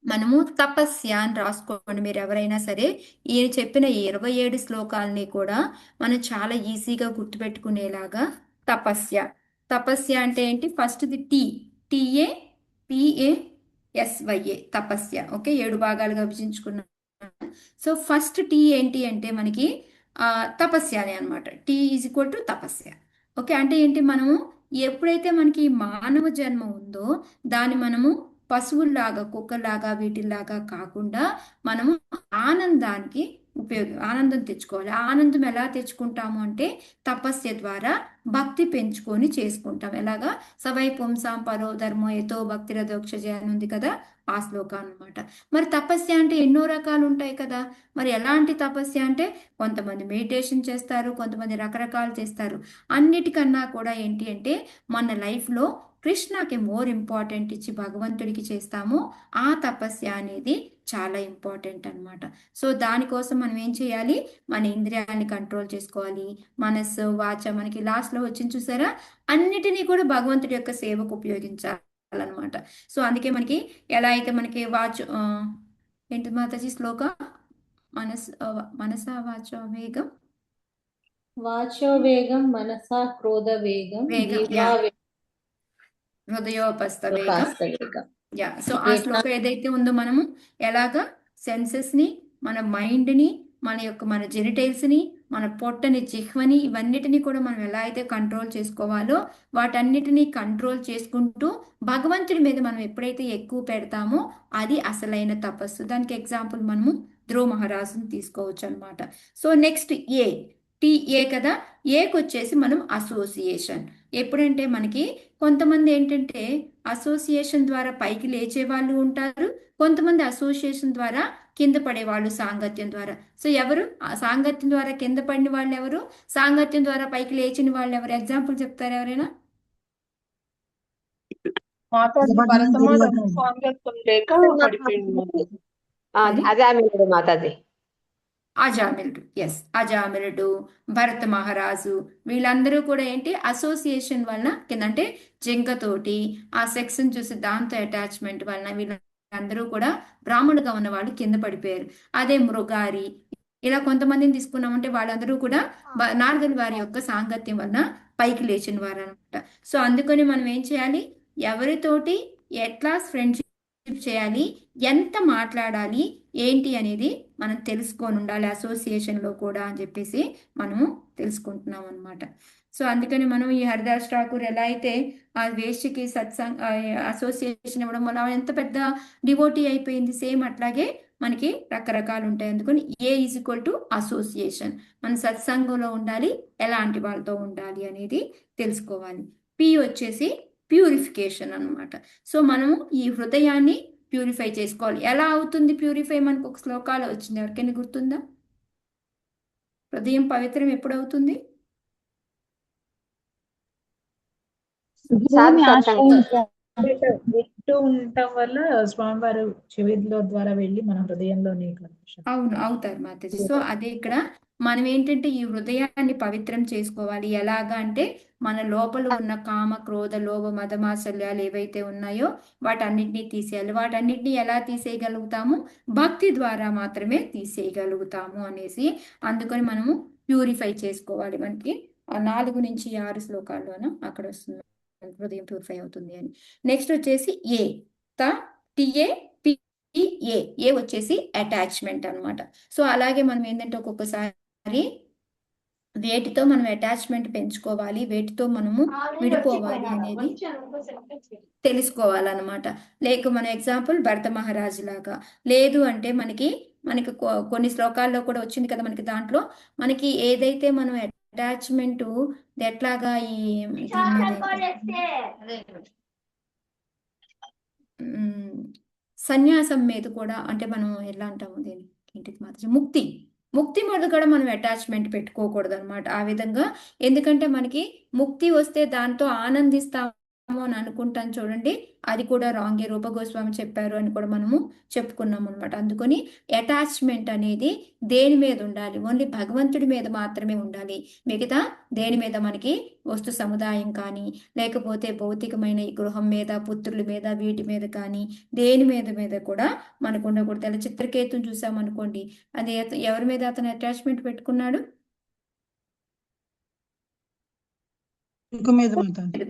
మనము తపస్య అని రాసుకోండి మీరు ఎవరైనా సరే. ఈయన చెప్పిన 27 శ్లోకాలని కూడా మనం చాలా ఈజీగా గుర్తుపెట్టుకునేలాగా తపస్య. తపస్య అంటే ఏంటి? ఫస్ట్ది TAPASYA తపస్య. ఓకే, 7 భాగాలుగా విభజించుకున్నాం. సో ఫస్ట్ టీ ఏంటి అంటే మనకి తపస్య అని అనమాట. T తపస్య. ఓకే, అంటే ఏంటి? మనము ఎప్పుడైతే మనకి మానవ జన్మ ఉందో దాన్ని మనము పశువుల్లాగా, కుక్కల్లాగా, వీటిల్లాగా కాకుండా మనము ఆనందానికి ఆనందం తెచ్చుకోవాలి. ఆనందం ఎలా తెచ్చుకుంటాము అంటే తపస్య ద్వారా భక్తి పెంచుకొని చేసుకుంటాం. ఎలాగా? సవై పుంసాం పరో ధర్మో యతో భక్తిరదోక్షజ అని ఉంది కదా, ఆ శ్లోకం అనమాట. మరి తపస్య అంటే ఎన్నో రకాలు ఉంటాయి కదా. మరి ఎలాంటి తపస్య అంటే, కొంతమంది మెడిటేషన్ చేస్తారు, కొంతమంది రకరకాలు చేస్తారు. అన్నిటికన్నా కూడా ఏంటి అంటే, మన లైఫ్లో కృష్ణకి మోర్ ఇంపార్టెంట్ ఇచ్చి భగవంతుడికి చేస్తాము. ఆ తపస్య అనేది చాలా ఇంపార్టెంట్ అనమాట. సో దానికోసం మనం ఏం చేయాలి? మన ఇంద్రియాన్ని కంట్రోల్ చేసుకోవాలి. మనస్సు, వాచ, మనకి లాస్ట్లో వచ్చింది చూసారా, అన్నిటినీ కూడా భగవంతుడి యొక్క సేవకు ఉపయోగించాలన్నమాట. సో అందుకే మనకి ఎలా అయితే మనకి ఏంటి మాతాజీ శ్లోక? మనసా వాచో వేగం, వాచో వేగం మనసా క్రోధ వేగం హృదయోపస్థ వేగం. సో ఆ శ్లోకం ఏదైతే ఉందో, మనము ఎలాగా సెన్సెస్ ని, మన మైండ్ ని, మన జెనిటైల్స్ ని, మన పొట్టని, జిహ్వని, ఇవన్నిటిని కూడా మనం ఎలా అయితే కంట్రోల్ చేసుకోవాలో వాటన్నిటినీ కంట్రోల్ చేసుకుంటూ భగవంతుడి మీద మనం ఎప్పుడైతే ఎక్కువ పెడతామో అది అసలైన తపస్సు. దానికి ఎగ్జాంపుల్ మనము ధ్రువ మహారాజుని తీసుకోవచ్చు అనమాట. సో నెక్స్ట్ TA కదా. ఏకి వచ్చేసి మనం అసోసియేషన్. ఎప్పుడంటే మనకి కొంతమంది ఏంటంటే అసోసియేషన్ ద్వారా పైకి లేచే వాళ్ళు ఉంటారు, కొంతమంది అసోసియేషన్ ద్వారా కింద పడే వాళ్ళు సాంగత్యం ద్వారా. సో ఎవరు సాంగత్యం ద్వారా కింద పడిన వాళ్ళు ఎవరు, సాంగత్యం ద్వారా పైకి లేచిన వాళ్ళు ఎవరు? ఎగ్జాంపుల్ చెప్తారు ఎవరైనా? మాతాజీ అజామిలుడు. ఎస్, అజామిలుడు, భరత మహారాజు, వీళ్ళందరూ కూడా ఏంటి అసోసియేషన్ వలన కింద, అంటే జింకతోటి ఆ సెక్స్ చూసి దాంతో అటాచ్మెంట్ వలన వీళ్ళందరూ కూడా బ్రాహ్మణులుగా ఉన్న వాళ్ళు కింద పడిపోయారు. అదే మృగారి, ఇలా కొంతమందిని తీసుకున్నామంటే వాళ్ళందరూ కూడా నారదుల వారి యొక్క సాంగత్యం వలన పైకి లేచిన వారు అనమాట. సో అందుకని మనం ఏం చేయాలి? ఎవరితోటి ఎట్లా ఫ్రెండ్షిప్ చేయాలి, ఎంత మాట్లాడాలి ఏంటి అనేది మనం తెలుసుకొని ఉండాలి అసోసియేషన్లో కూడా అని చెప్పేసి మనము తెలుసుకుంటున్నాం అనమాట. సో అందుకని మనం ఈ హరిదాస్ ఠాకూర్ ఎలా అయితే ఆ వేష్యకి సత్సంగ్ అసోసియేషన్ ఇవ్వడం వల్ల ఆమె ఎంత పెద్ద డివోటీ అయిపోయింది, సేమ్ అట్లాగే మనకి రకరకాలు ఉంటాయి. అందుకని ఏ ఈజ్ ఈక్వల్ టు అసోసియేషన్. మన సత్సంగంలో ఉండాలి, ఎలాంటి వాళ్ళతో ఉండాలి అనేది తెలుసుకోవాలి. పి వచ్చేసి ప్యూరిఫికేషన్ అన్నమాట. సో మనము ఈ హృదయాన్ని ప్యూరిఫై చేసుకోవాలి. ఎలా అవుతుంది ప్యూరిఫై? మనకు ఒక శ్లోకాలు వచ్చింది, ఎవరికైనా గుర్తుందా? హృదయం పవిత్రం ఎప్పుడవుతుంది? గురువుని ఆశ్రయించాలి. వింటూ ఉండటం వల్ల స్వామివారు చెవిలో ద్వారా వెళ్ళి మన హృదయంలోని అవును అవుతారు మాతాజీ. సో అదే ఇక్కడ మనం ఏంటంటే ఈ హృదయాన్ని పవిత్రం చేసుకోవాలి. ఎలాగా అంటే మన లోపల ఉన్న కామ క్రోధ లోభ మదమాత్సర్యాలు ఏవైతే ఉన్నాయో వాటన్నిటినీ తీసేయాలి. వాటన్నిటిని ఎలా తీసేయగలుగుతాము? భక్తి ద్వారా మాత్రమే తీసేయగలుగుతాము అనేసి, అందుకని మనము ప్యూరిఫై చేసుకోవాలి. మనకి 4 నుంచి 6 శ్లోకాల్లోనూ అక్కడ వస్తుంది హృదయం ప్యూరిఫై అవుతుంది అని. నెక్స్ట్ వచ్చేసి ఏ టిఏ ఏ వచ్చేసి అటాచ్మెంట్ అన్నమాట. సో అలాగే మనం ఏంటంటే ఒక్కొక్కసారి వేటితో మనం అటాచ్మెంట్ పెంచుకోవాలి, వేటితో మనము విడిపోవాలి అనేది తెలుసుకోవాలన్నమాట. లేక మన ఎగ్జాంపుల్ భరత మహారాజు లాగా, లేదు అంటే మనకి కొన్ని శ్లోకాల్లో కూడా వచ్చింది కదా మనకి, దాంట్లో మనకి ఏదైతే మనం అటాచ్మెంట్ ఎట్లాగా ఈ సన్యాసం మీద కూడా, అంటే మనం ఎలా అంటాము దీనికి మాత్రం ముక్తి మీద కూడా మనం అటాచ్మెంట్ పెట్టుకోకూడదు అనమాట ఆ విధంగా. ఎందుకంటే మనకి ముక్తి వస్తే దాంతో ఆనందిస్తాము అని అనుకుంటాం చూడండి, అది కూడా రాంగే. రూప గోస్వామి చెప్పారు అని కూడా మనము చెప్పుకున్నాం అనమాట. అందుకని అటాచ్మెంట్ అనేది దేని మీద ఉండాలి? ఓన్లీ భగవంతుడి మీద మాత్రమే ఉండాలి. మిగతా దేని మీద మనకి వస్తు సముదాయం కానీ, లేకపోతే భౌతికమైన ఈ గృహం మీద, పుత్రుల మీద, వీటి మీద కానీ దేని మీద కూడా మనకు ఉండకూడదు. అలా చిత్రకేతుని చూసామనుకోండి, అది ఎవరి మీద అతను అటాచ్మెంట్ పెట్టుకున్నాడు?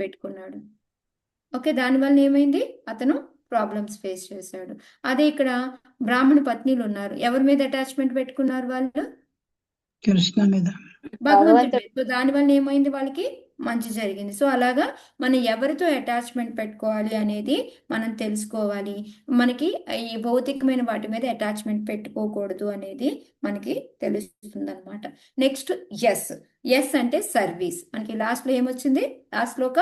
పెట్టుకున్నాడు. ఓకే, దానివల్ల ఏమైంది? అతను ప్రాబ్లమ్స్ ఫేస్ చేశాడు. అదే ఇక్కడ బ్రాహ్మణ పత్నిలు ఉన్నారు, ఎవరి మీద అటాచ్మెంట్ పెట్టుకున్నారు వాళ్ళు? కృష్ణ మీద, భగవంతుడి మీద. సో దానివల్ల ఏమైంది? వాళ్ళకి మంచి జరిగింది. సో అలాగా మనం ఎవరితో అటాచ్మెంట్ పెట్టుకోవాలి అనేది మనం తెలుసుకోవాలి. మనకి ఈ భౌతికమైన వాటి మీద అటాచ్మెంట్ పెట్టుకోకూడదు అనేది మనకి తెలుస్తుంది అనమాట. నెక్స్ట్ ఎస్ అంటే సర్వీస్. మనకి లాస్ట్లో ఏమొచ్చింది? లాస్ట్లో ఒక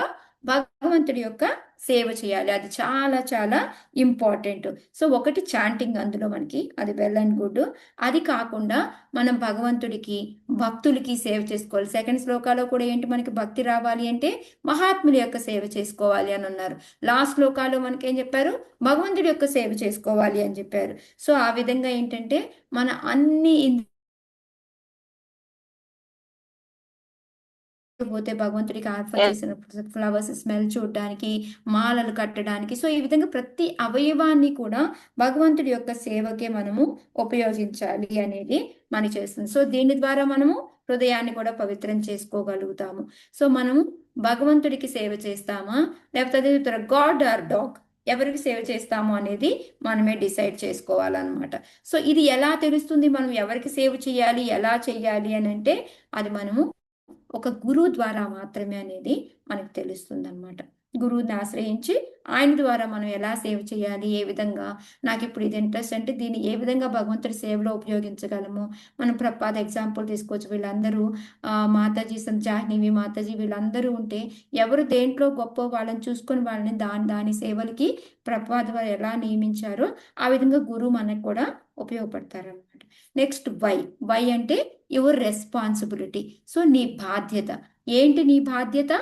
భగవంతుడి యొక్క సేవ చేయాలి, అది చాలా చాలా ఇంపార్టెంట్. సో ఒకటి చాంటింగ్ అందులో మనకి, అది వెల్ అండ్ గుడ్. అది కాకుండా మనం భగవంతుడికి భక్తులకి సేవ చేసుకోవాలి. సెకండ్ శ్లోకాలో కూడా ఏంటి, మనకి భక్తి రావాలి అంటే మహాత్ముల యొక్క సేవ చేసుకోవాలి అని ఉన్నారు. లాస్ట్ శ్లోకాలో మనకి ఏం చెప్పారు? భగవంతుడి యొక్క సేవ చేసుకోవాలి అని చెప్పారు. సో ఆ విధంగా ఏంటంటే మన అన్ని పోతే భగవంతుడికి ఆర్ఫర్ చేసిన ఫ్లవర్స్ స్మెల్ చూడడానికి, మాలలు కట్టడానికి, సో ఈ విధంగా ప్రతి అవయవాన్ని కూడా భగవంతుడి యొక్క సేవకే మనము ఉపయోగించాలి అనేది మనకి చేస్తుంది. సో దీని ద్వారా మనము హృదయాన్ని కూడా పవిత్రం చేసుకోగలుగుతాము. సో మనము భగవంతుడికి సేవ చేస్తామా, లేకపోతే గాడ్ ఆర్ డాగ్, ఎవరికి సేవ చేస్తాము అనేది మనమే డిసైడ్ చేసుకోవాలన్నమాట. సో ఇది ఎలా తెలుస్తుంది మనం ఎవరికి సేవ చేయాలి, ఎలా చేయాలి అని అంటే, అది మనము ఒక గురువు ద్వారా మాత్రమే అనేది మనకు తెలుస్తుంది అనమాట. గురువుని ఆశ్రయించి ఆయన ద్వారా మనం ఎలా సేవ చేయాలి, ఏ విధంగా నాకు ఇప్పుడు ఇది ఇంట్రెస్ట్ అంటే దీన్ని ఏ విధంగా భగవంతుడి సేవలో ఉపయోగించగలము. మనం ప్రపాద ఎగ్జాంపుల్ తీసుకోవచ్చు. వీళ్ళందరూ మాతాజీ జాహ్నవి మాతాజీ వీళ్ళందరూ ఉంటే ఎవరు దేంట్లో గొప్ప వాళ్ళని చూసుకొని వాళ్ళని దాని సేవలకి ప్రపాద వారు ఎలా నియమించారో ఆ విధంగా గురువు మనకు కూడా ఉపయోగపడతారు అనమాట. నెక్స్ట్ వై అంటే యువర్ రెస్పాన్సిబిలిటీ. సో నీ బాధ్యత ఏంటి? నీ బాధ్యత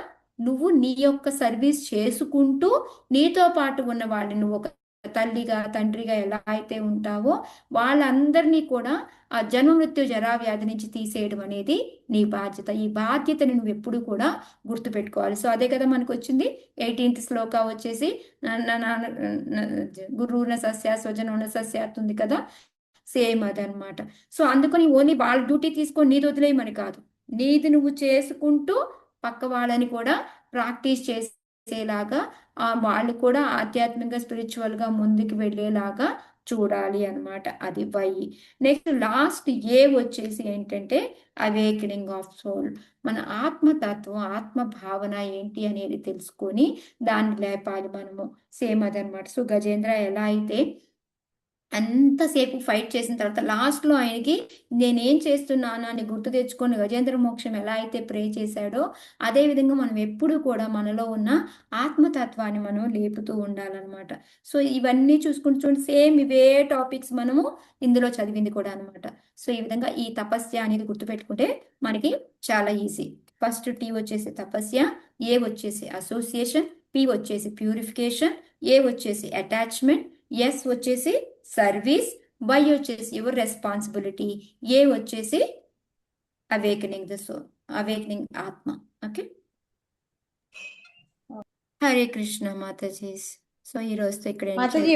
నువ్వు నీ యొక్క సర్వీస్ చేసుకుంటూ నీతో పాటు ఉన్న వాళ్ళని, నువ్వు ఒక తల్లిగా తండ్రిగా ఎలా అయితే ఉంటావో వాళ్ళందరినీ కూడా ఆ జన్మ మృత్యు జరా వ్యాధి నుంచి తీసేయడం అనేది నీ బాధ్యత. ఈ బాధ్యతని నువ్వు ఎప్పుడు కూడా గుర్తుపెట్టుకోవాలి. సో అదే కదా మనకు వచ్చింది 18th శ్లోక వచ్చేసి గురువున సస్య స్వజన సస్యాత్ ఉంది కదా, సేమ్ అదనమాట. సో అందుకని ఓన్లీ వాళ్ళ డ్యూటీ తీసుకొని నీది వదిలేయమని కాదు, నీది నువ్వు చేసుకుంటూ పక్క వాళ్ళని కూడా ప్రాక్టీస్ చేసేలాగా వాళ్ళు కూడా ఆధ్యాత్మికంగా స్పిరిచువల్గా ముందుకు వెళ్ళేలాగా చూడాలి అన్నమాట. అది వై. నెక్స్ట్ లాస్ట్ ఏ వచ్చేసి ఏంటంటే అవేకనింగ్ ఆఫ్ సోల్. మన ఆత్మతత్వం, ఆత్మ భావన ఏంటి అనేది తెలుసుకొని దాన్ని లేపాలి మనము. సేమ్ అదనమాట. సో గజేంద్ర ఎలా అయితే అంతసేపు ఫైట్ చేసిన తర్వాత లాస్ట్లో ఆయనకి నేనేం చేస్తున్నాను అని గుర్తు తెచ్చుకొని గజేంద్ర మోక్షం ఎలా అయితే ప్రే చేశాడో అదే విధంగా మనం ఎప్పుడు కూడా మనలో ఉన్న ఆత్మతత్వాన్ని మనం లేపుతూ ఉండాలన్నమాట. సో ఇవన్నీ చూసుకుంటూ చూడండి, సేమ్ ఇవే టాపిక్స్ మనము ఇందులో చదివింది కూడా అనమాట. సో ఈ విధంగా ఈ తపస్య అనేది గుర్తుపెట్టుకుంటే మనకి చాలా ఈజీ. ఫస్ట్ టీ వచ్చేసి తపస్య, ఏ వచ్చేసి అసోసియేషన్, పి వచ్చేసి ప్యూరిఫికేషన్, ఏ వచ్చేసి అటాచ్మెంట్, ఎస్ వచ్చేసి సర్వీస్, వై వచ్చేసి యువర్ రెస్పాన్సిబిలిటీ, ఏ వచ్చేసి అవేకనింగ్ ద సోల్, అవేకనింగ్ ఆత్మ. ఓకే, హరే కృష్ణ మాతాజీ. సో ఈ రోజుతో ఇక్కడ మాతాజీ